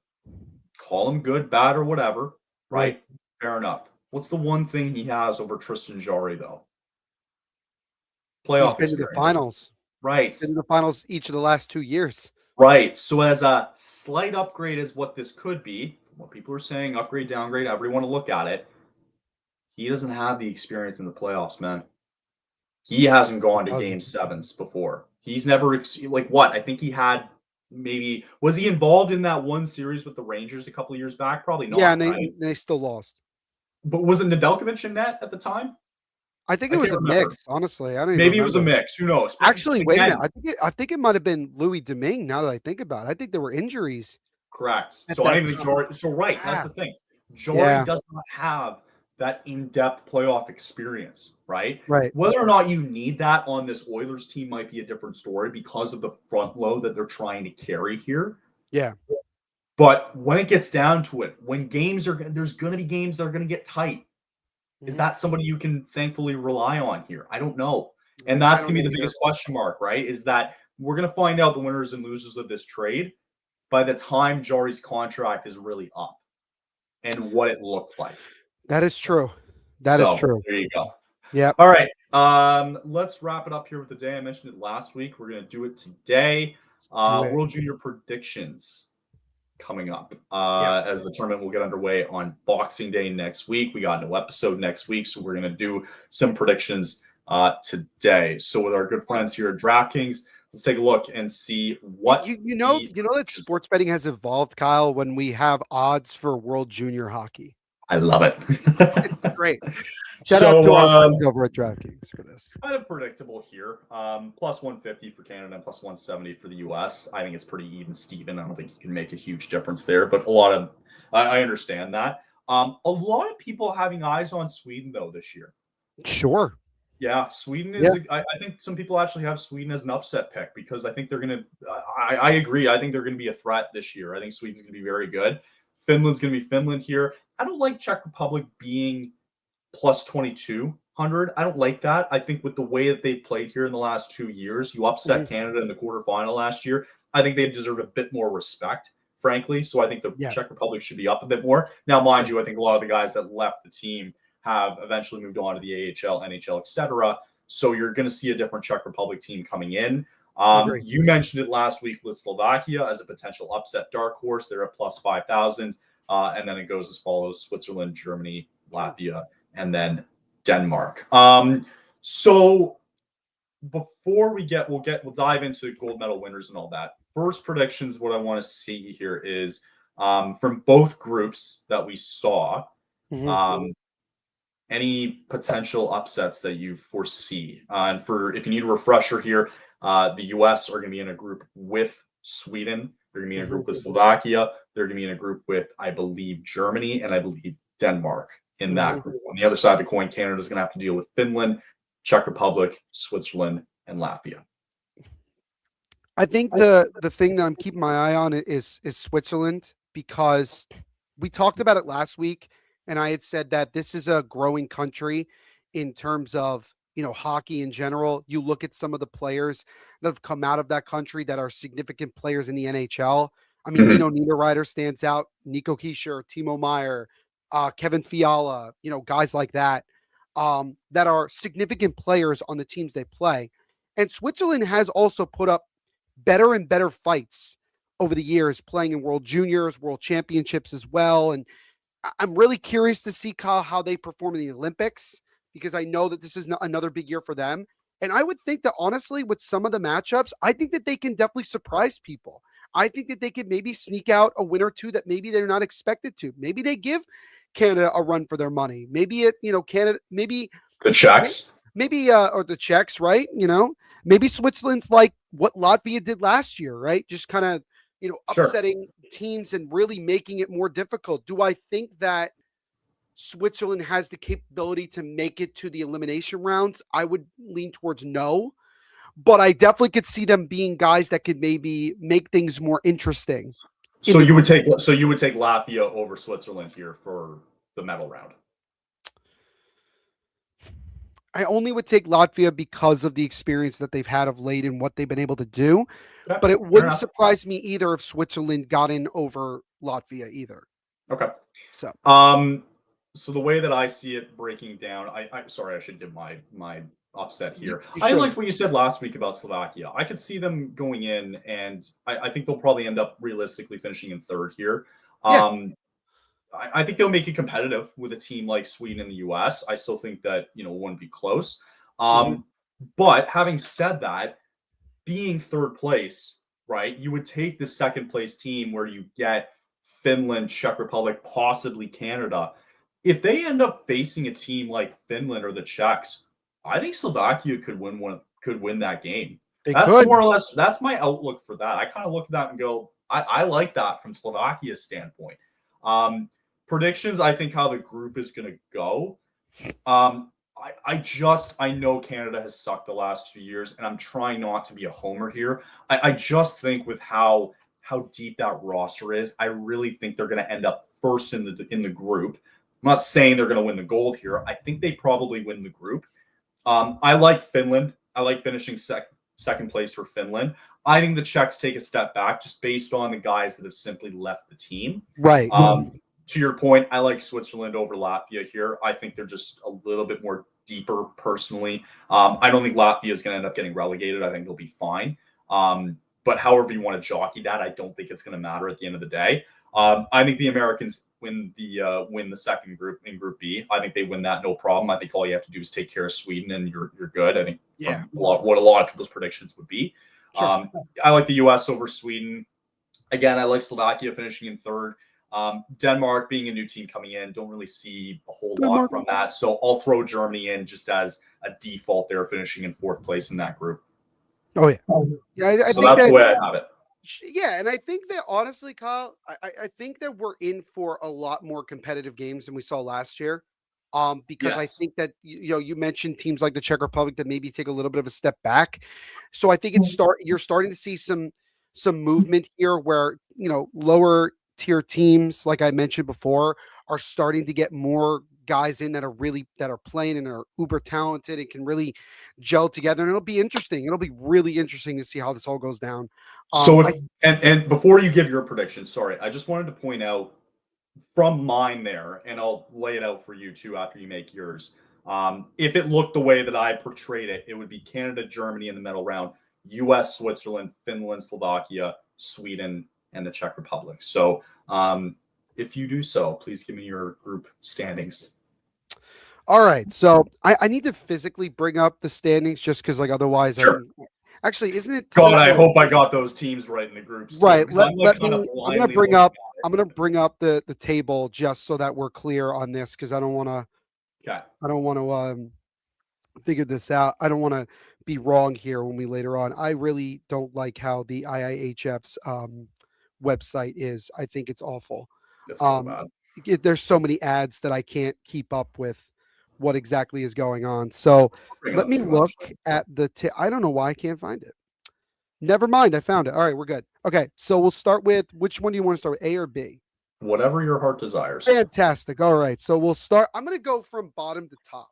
call him good, bad, or whatever, right? Fair enough. What's the one thing he has over Tristan Jarry, though? Playoff He's been to the finals. Right. He's been in the finals each of the last 2 years. Right. So as a slight upgrade is what this could be, what people are saying, upgrade, downgrade, however you want to look at it, he doesn't have the experience in the playoffs, man. He hasn't gone to game sevens before. He's never I think he had was he involved in that one series with the Rangers a couple of years back? Probably not. Yeah, and they still lost. But was it Nedeljkovic in net at the time? I think it was a mix, honestly. I don't even Maybe remember. It was a mix. Who knows? But actually, wait a minute. I think it might have been Louis Domingue, now that I think about it. I think there were injuries. Correct. So I didn't think Jordan. So that's the thing. Jordan does not have that in-depth playoff experience, right? Right. Whether or not you need that on this Oilers team might be a different story because of the front load that they're trying to carry here. Yeah. But when it gets down to it, when there's going to be games that are going to get tight. Is that somebody you can thankfully rely on here? I don't know. And that's going to be the biggest question mark, right? Is that we're going to find out the winners and losers of this trade by the time Jari's contract is really up and what it looked like. That is true. That is true. There you go. Yeah. All right. Let's wrap it up here with the day. I mentioned it last week. We're going to do it today. World Junior predictions coming up as the tournament will get underway on Boxing Day next week. We got no episode next week, so we're going to do some predictions today. So with our good friends here at DraftKings, let's take a look and see what you know that sports betting has evolved, Kyle, when we have odds for World Junior hockey. I love it. It's great. Shout out to our friends over at DraftKings for this. Kind of predictable here. Plus 150 for Canada and plus 170 for the US. I think it's pretty even, Steven. I don't think you can make a huge difference there, but I understand that. A lot of people having eyes on Sweden though this year. Sure. Yeah, Sweden is. I think some people actually have Sweden as an upset pick because I think they're going to. I agree. I think they're going to be a threat this year. I think Sweden's going to be very good. Finland's going to be Finland here. I don't like Czech Republic being plus 2,200. I don't like that. I think with the way that they've played here in the last 2 years, you upset Canada in the quarterfinal last year. I think they deserve a bit more respect, frankly. So I think the Czech Republic should be up a bit more. Now, mind you, I think a lot of the guys that left the team have eventually moved on to the AHL, NHL, etc. So you're going to see a different Czech Republic team coming in. You mentioned it last week with Slovakia as a potential upset dark horse. They're at plus 5,000. And then it goes as follows: Switzerland, Germany, Latvia, and then Denmark. So before we'll dive into gold medal winners and all that. First predictions, what I want to see here is from both groups that we saw, any potential upsets that you foresee. And for if you need a refresher here, the US are going to be in a group with Sweden. They're going to be in a group with Slovakia. They're going to be in a group with, I believe, Germany and I believe Denmark in that group. On the other side of the coin, Canada is going to have to deal with Finland, Czech Republic, Switzerland, and Latvia. I think the thing that I'm keeping my eye on is Switzerland, because we talked about it last week, and I had said that this is a growing country in terms of, hockey in general. You look at some of the players that have come out of that country that are significant players in the NHL. I mean, Nino Niederreiter stands out, Nico Hischier, Timo Meier, Kevin Fiala, guys like that, that are significant players on the teams they play. And Switzerland has also put up better and better fights over the years, playing in World Juniors, World Championships as well. And I'm really curious to see how they perform in the Olympics, because I know that this is another big year for them. And I would think that, honestly, with some of the matchups, I think that they can definitely surprise people. I think that they could maybe sneak out a win or two that maybe they're not expected to. Maybe they give Canada a run for their money. Maybe Canada, maybe the Czechs, or the Czechs, right? Maybe Switzerland's like what Latvia did last year, right? Just kind of, upsetting teams and really making it more difficult. Do I think that Switzerland has the capability to make it to the elimination rounds? I would lean towards no, but I definitely could see them being guys that could maybe make things more interesting. So you would take Latvia over Switzerland here for the medal round. I only would take Latvia because of the experience that they've had of late and what they've been able to do. Okay, but it wouldn't surprise me either if Switzerland got in over Latvia either. Okay. So the way that I see it breaking down, I should give my upset here. I liked what you said last week about Slovakia. I could see them going in, and I think they'll probably end up realistically finishing in third here. I think they'll make it competitive with a team like Sweden and the US. I still think that, it wouldn't be close. But having said that, being third place, right, you would take the second place team where you get Finland, Czech Republic, possibly Canada. If they end up facing a team like Finland or the Czechs, I think Slovakia could win that game. More or less, that's my outlook for that. I kind of look at that and go, I like that from Slovakia's standpoint. Predictions, I think how the group is going to go. I know Canada has sucked the last 2 years, and I'm trying not to be a homer here. I just think with how deep that roster is, I really think they're going to end up first in the group. I'm not saying they're going to win the gold here. I think they probably win the group. I like Finland. I like finishing second place for Finland. I think the Czechs take a step back just based on the guys that have simply left the team. Right. To your point, I like Switzerland over Latvia here. I think they're just a little bit more deeper personally. I don't think Latvia is going to end up getting relegated. I think they'll be fine. But however you want to jockey that, I don't think it's going to matter at the end of the day. I think the Americans win the second group in Group B. I think they win that no problem. I think all you have to do is take care of Sweden and you're good. I think what a lot of people's predictions would be. Sure. I like the U.S. over Sweden. Again, I like Slovakia finishing in third. Denmark being a new team coming in, don't really see a whole lot from that. So I'll throw Germany in just as a default. They're finishing in fourth place in that group. Oh yeah, I so think that's the way I have it. Yeah, and I think that honestly, Kyle, I think that we're in for a lot more competitive games than we saw last year. Because I Yes. think that you mentioned teams like the Czech Republic that maybe take a little bit of a step back. So I think you're starting to see some movement here where lower tier teams, like I mentioned before, are starting to get more guys in that are playing and are uber talented and can really gel together. And it'll be interesting. It'll be really interesting to see how this all goes down. So I if and before you give your prediction, sorry, I just wanted to point out from mine there, and I'll lay it out for you too after you make yours. If it looked the way that I portrayed it, it would be Canada, Germany in the middle round, US, Switzerland, Finland, Slovakia, Sweden, and the Czech Republic. So if you do so, please give me your group standings. All right. So I need to physically bring up the standings just because like otherwise I Sure. can actually isn't it God, I simpler? hope I got those teams right in the groups too, Right. because I'm like Let kind of me blindly looking at I'm gonna bring up the table just so that we're clear on this because it. Okay. I don't want to figure this out. I don't want to be wrong here when we later on. I really don't like how the IIHF's website is. I think it's awful. That's so Um, bad. there's so many ads that I can't keep up with what exactly is going on. So Bring it let up me too, look actually. at I don't know why I can't find it. Never mind. I found it. All right, we're good. Okay, so we'll start with which one do you want to start with, A or B? Whatever your heart desires. Fantastic. All right, so we'll start. I'm going to go from bottom to top.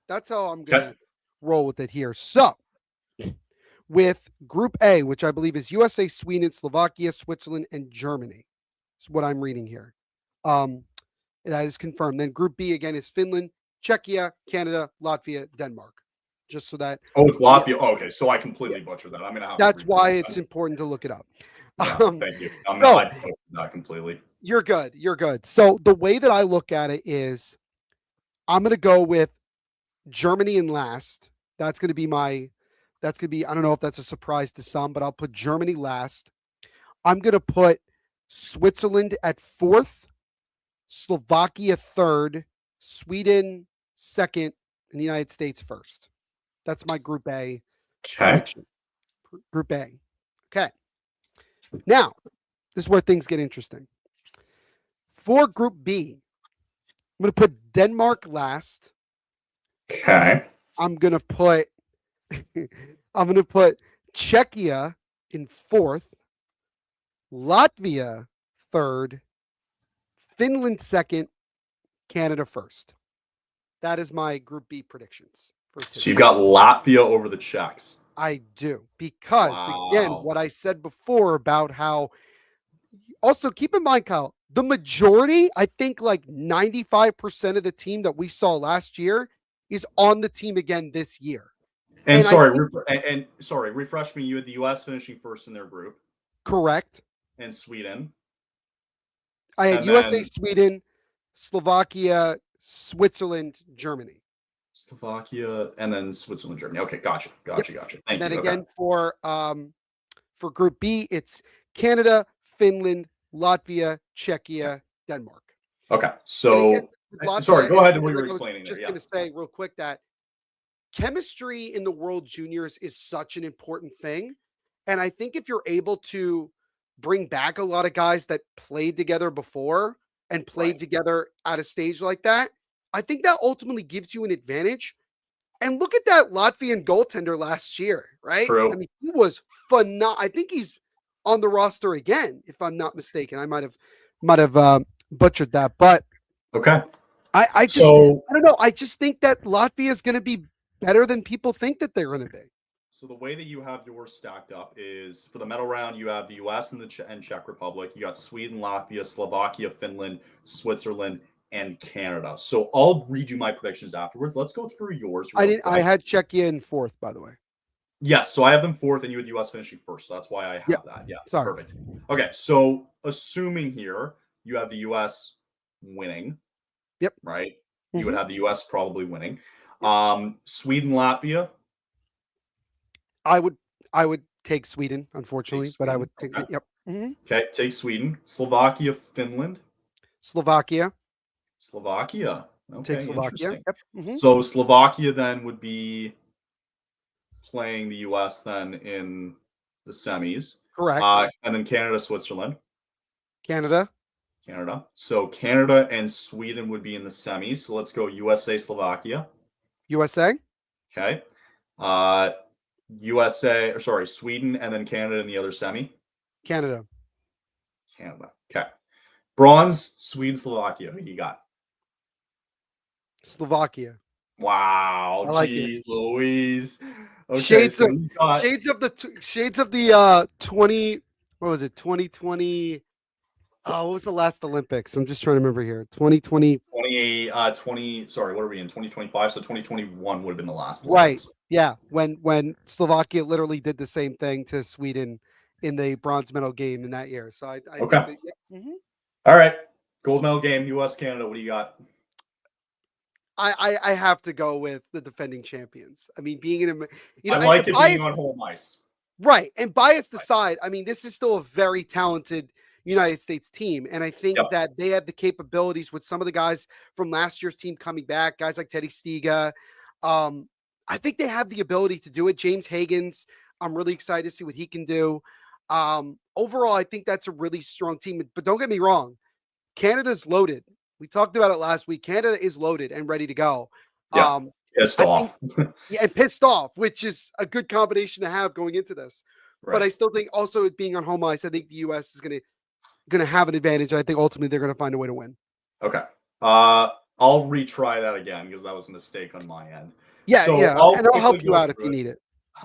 That's how I'm going Okay. to roll with it here. So with Group A, which I believe is USA, Sweden, Slovakia, Switzerland, and Germany. Is what I'm reading here. That is confirmed. Then Group B again is Finland, Czechia, Canada, Latvia, Denmark. Just so that Oh, it's yeah, Latvia. Oh, okay, so I yeah, completely butchered that. I'm gonna have to that's redo why that. it's important to look it up. Yeah, Um, thank you. so I butchered that completely. you're good. You're good. So the way that I look at it is I'm going to go with Germany in last. That's going to be, I don't know if that's a surprise to some, but I'll put Germany last. I'm going to put Switzerland at fourth, Slovakia third, Sweden second, and the United States first. That's my Group A Okay. prediction. Group A. Okay. Now, this is where things get interesting. For Group B, I'm going to put Denmark last. Okay. I'm going to put I'm going to put Czechia in fourth, Latvia third, Finland second, Canada first. That is my Group B predictions for So today. you've got Latvia over the Czechs. I do because again, Wow. what I said before about how. Also, keep in mind, Kyle, the majority, I think like 95% of the team that we saw last year is on the team again this year. And And I sorry, think sorry, refresh me. You had the US finishing first in their group, correct. and Sweden, I had and USA, then Sweden, Slovakia, Switzerland, Germany. Slovakia, and then Switzerland, Germany. Okay, gotcha, Yep. gotcha, gotcha. And Thank then you. Okay. again for Group B, it's Canada, Finland, Latvia, Czechia, Denmark. Okay. And again, So, with sorry, Latvia go and ahead to what Finland, you were like I was explaining there. just Yeah. going to say real quick that chemistry in the World Juniors is such an important thing. And I think if you're able to bring back a lot of guys that played together before and played Right. together at a stage like that, I think that ultimately gives you an advantage. And look at that Latvian goaltender last year, right? True. I mean, he was phenomenal. I think he's on the roster again, if I'm not mistaken. I might have butchered that, but Okay. I So, don't know. I just think that Latvia is going to be better than people think that they're going to be. so the way that you have yours stacked up is for the medal round, you have the US and the Czech Republic. You got Sweden, Latvia, Slovakia, Finland, Switzerland, and Canada. So I'll read you my predictions afterwards. Let's go through yours I real didn't. I quick. had Czechia in fourth, by the way. Yes, so I have them fourth, and you had the US finishing first. So that's why I Yep. have that. Yeah, Sorry. perfect. Okay, so assuming here you have the US winning, Yep. right? You would Mhm. have the US probably winning. Yep. Sweden, Latvia. I would take Sweden, Take unfortunately, but I Sweden. would take. Okay. Yep. Mhm. Okay, take Sweden. Slovakia, Finland. Slovakia. Slovakia. Take Okay, Slovakia. interesting. Yep. Mhm. So Slovakia then would be playing the US then in the semis. Correct. And then Canada, Switzerland. Canada. Canada. So Canada and Sweden would be in the semis. So let's go USA, Slovakia. USA, Okay. USA, or sorry, Sweden and then Canada in the other semi. Canada, Canada. Okay. Bronze, Sweden, Slovakia. Who you got? Slovakia. Wow. I like it. Geez, Louise. Okay. Shades So of he's got shades of the 20, what was it, 2020? Oh, what was the last Olympics? I'm just trying to remember here. 2020. 20, sorry, what are we in? 2025. So 2021 would have been the last Right. Olympics. Yeah. When Slovakia literally did the same thing to Sweden in the bronze medal game in that year. So I think Okay. that, yeah. All right. Gold medal game, US, Canada. What do you got? I have to go with the defending champions. I mean, being in a, I and like it being bias, on home ice. right, and biased aside, I mean, this is still a very talented United States team, and I think Yep. that they have the capabilities with some of the guys from last year's team coming back, guys like Teddy Stiga. I think they have the ability to do it. James Hagens, I'm really excited to see what he can do. Overall, I think that's a really strong team. But don't get me wrong, Canada's loaded. We talked about it last week. Canada is loaded and ready to go. Yeah. Pissed I think, off. yeah, and pissed off, which is a good combination to have going into this. But Right. I still think also it being on home ice, I think the U.S. is gonna have an advantage. I think ultimately they're gonna find a way to win. Okay. I'll retry that again because that was a mistake on my end. Yeah, So yeah, I'll and I'll quickly help you go out if through you it. need it.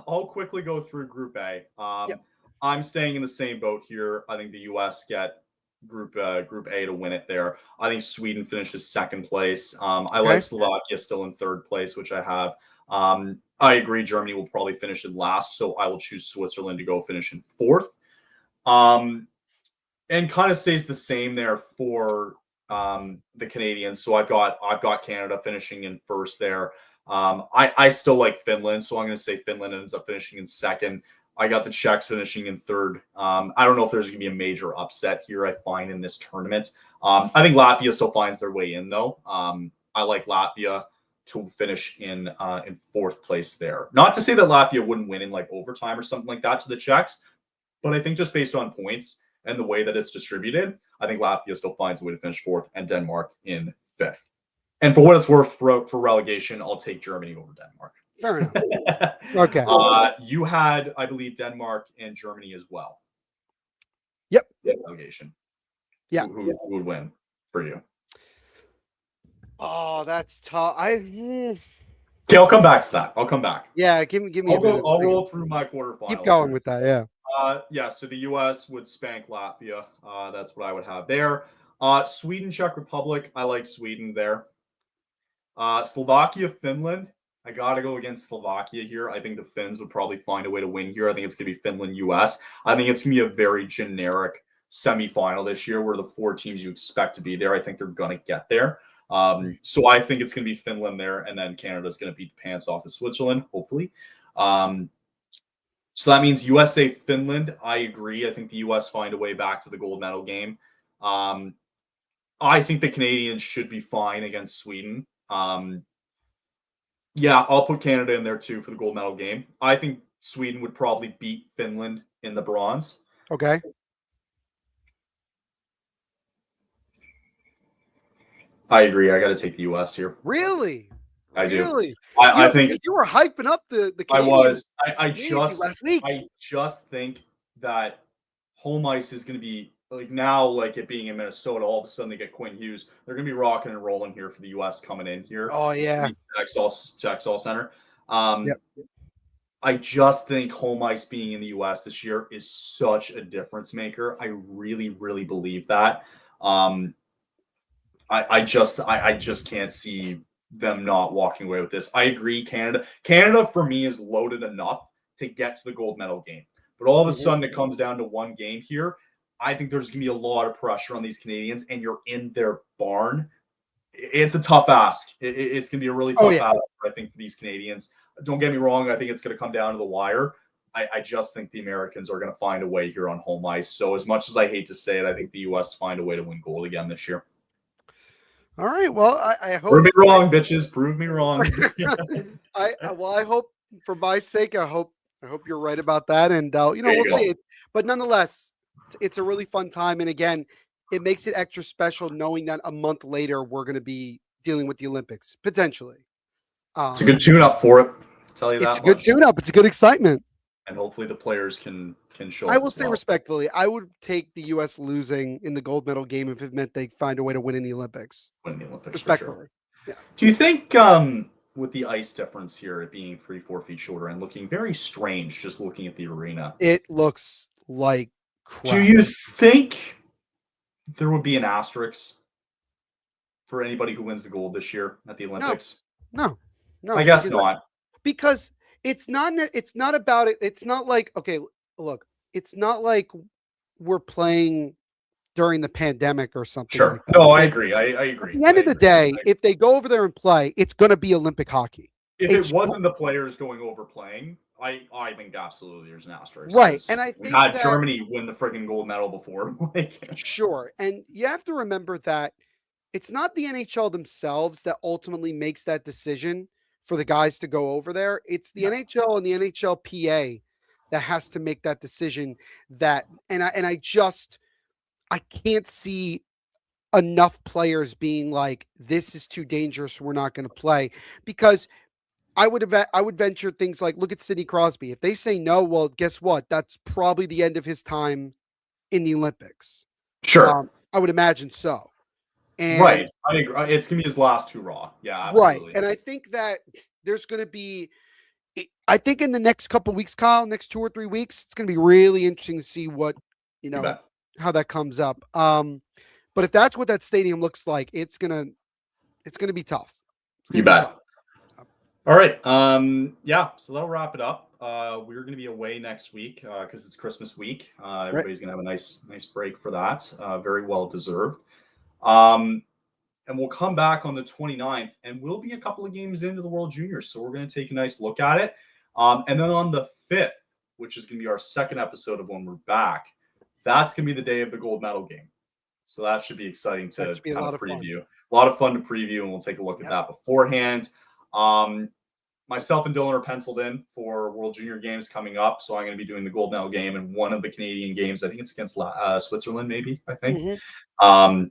I'll quickly go through Group A. Yep. I'm staying in the same boat here. I think the U.S. get Group A to win it there. I think Sweden finishes second place. I Okay. like Slovakia still in third place, which I have. I agree. Germany will probably finish in last, so I will choose Switzerland to go finish in fourth. And kind of stays the same there for the Canadians. So I've got Canada finishing in first there. I still like Finland, so I'm going to say Finland ends up finishing in second. I got the Czechs finishing in third. I don't know if there's going to be a major upset here. I find in this tournament. I think Latvia still finds their way in though. I like Latvia to finish in fourth place there. Not to say that Latvia wouldn't win in like overtime or something like that to the Czechs, but I think just based on points and the way that it's distributed, I think Latvia still finds a way to finish fourth and Denmark in fifth. And for what it's worth for relegation, I'll take Germany over Denmark. Fair enough. Okay. You had, I believe, Denmark and Germany as well. Yep. Relegation. Yeah. Who would win for you? Oh, that's tough. Okay, I'll come back to that. I'll come back. Yeah, give me a minute. I'll roll through my quarterfinals. Keep going with that. Yeah. Yeah, so the U.S. would spank Latvia. That's what I would have there. Sweden, Czech Republic. I like Sweden there. Slovakia, Finland. I got to go against Slovakia here. I think the Finns would probably find a way to win here. I think it's going to be Finland, U.S. I think it's going to be a very generic semifinal this year where the four teams you expect to be there, I think they're going to get there. So I think it's going to be Finland there, and then Canada's going to beat the pants off of Switzerland, hopefully. So that means USA, Finland. I agree. I think the U.S. find a way back to the gold medal game. I think the Canadians should be fine against Sweden. Yeah, I'll put Canada in there too for the gold medal game. I think Sweden would probably beat Finland in the bronze. Okay. I agree. I got to take the U.S. here. Really? I do. Really? I think you were hyping up the I Canadians was. last week. I just think that home ice is going to be like now, like it being in Minnesota. All of a sudden, they get Quinn Hughes. They're going to be rocking and rolling here for the U.S. coming in here. Oh yeah. Jaxall Center. Yep. I just think home ice being in the U.S. this year is such a difference maker. I really, really believe that. I just can't see them not walking away with this. I agree. Canada for me is loaded enough to get to the gold medal game. But all of a sudden it comes down to one game here. I think there's going to be a lot of pressure on these Canadians, and you're in their barn. It's a tough ask. It's going to be a really tough ask, I think, for these Canadians. Don't get me wrong. I think it's going to come down to the wire. I just think the Americans are going to find a way here on home ice. So as much as I hate to say it, I think the U.S. find a way to win gold again this year. All right. Well, I hope. Prove me wrong, bitches. Prove me wrong. I hope for my sake, I hope you're right about that, and we'll see it. But nonetheless, it's a really fun time. And again, it makes it extra special knowing that a month later we're going to be dealing with the Olympics potentially. It's a good tune-up for it. I'll tell you It's that a good much. tune-up. It's a good excitement. And hopefully the players can show I up will as say well. respectfully, I would take the U.S. losing in the gold medal game if it meant they find a way to win in the Olympics. Win the Olympics for sure. Respectfully, yeah. Do you think with the ice difference here, it being 3-4 feet shorter and looking very strange, just looking at the arena, It looks like crap. do you think there would be an asterisk for anybody who wins the gold this year at the Olympics? No. I guess not. Because it's not about it. It's not like, okay, look, it's not like we're playing during the pandemic or something Sure. like that. No, I agree. I agree. At the end of the day, if they go over there and play, it's going to be Olympic hockey. If it wasn't the players going over playing, I think absolutely there's an asterisk. Right. And I we think had that Germany win the freaking gold medal before. sure. And you have to remember that it's not the NHL themselves that ultimately makes that decision for the guys to go over there. It's the NHL and the NHLPA that has to make that decision. I can't see enough players being like, this is too dangerous, we're not going to play, because I would venture things like, look at Sidney Crosby. If they say no, well, guess what? That's probably the end of his time in the Olympics. Sure. I would imagine so. And right. I agree. It's going to be his last hurrah. Yeah, absolutely. Right. And I think that there's going to be, I think in the next couple of weeks, Kyle, next 2 or 3 weeks, it's going to be really interesting to see what, how that comes up. But if that's what that stadium looks like, it's going to be tough. You bet. Tough. All right. So that'll wrap it up. We're going to be away next week because it's Christmas week. Everybody's going to have a nice break for that. Very well deserved. And we'll come back on the 29th, and we'll be a couple of games into the World Juniors. So we're going to take a nice look at it. And then on the 5th, which is going to be our second episode of when we're back, that's going to be the day of the gold medal game. So that should be exciting to kind of preview. A lot of fun to preview, and we'll take a look at that beforehand. Myself and Dylan are penciled in for World Junior games coming up. So I'm going to be doing the gold medal game and one of the Canadian games. I think it's against Switzerland, maybe, I think. Mm-hmm.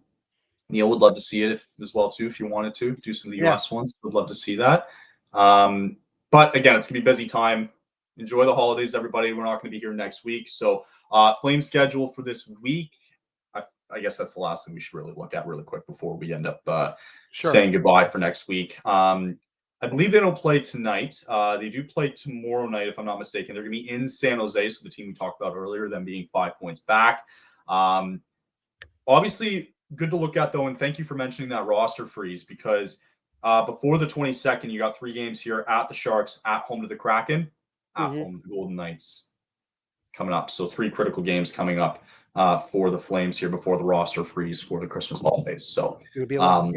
Neil would love to see it as well, too, if you wanted to do some of the US ones. Would love to see that. But again, it's going to be busy time. Enjoy the holidays, everybody. We're not going to be here next week. So Flame schedule for this week. I guess that's the last thing we should really look at really quick before we end up saying goodbye for next week. I believe they don't play tonight. They do play tomorrow night, if I'm not mistaken. They're going to be in San Jose, so the team we talked about earlier, them being 5 points back. Obviously, good to look at, though, and thank you for mentioning that roster freeze, because before the 22nd, you got 3 games here at the Sharks, at home to the Kraken, at home to the Golden Knights coming up. So 3 critical games coming up for the Flames here before the roster freeze for the Christmas holidays. So it's going to be a lot.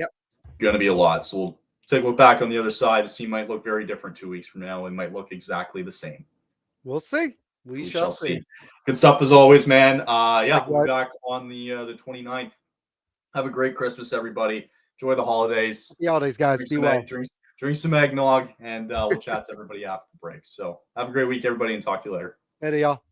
Going to be a lot. So we'll take a look back on the other side. This team might look very different 2 weeks from now. It might look exactly the same. We'll see. We shall see. Good stuff as always, man. We'll be back on the 29th. Have a great Christmas, everybody. Enjoy the holidays. Happy holidays, guys. Be well. Drink some eggnog, and we'll chat to everybody after the break. So have a great week, everybody, and talk to you later. Later, y'all.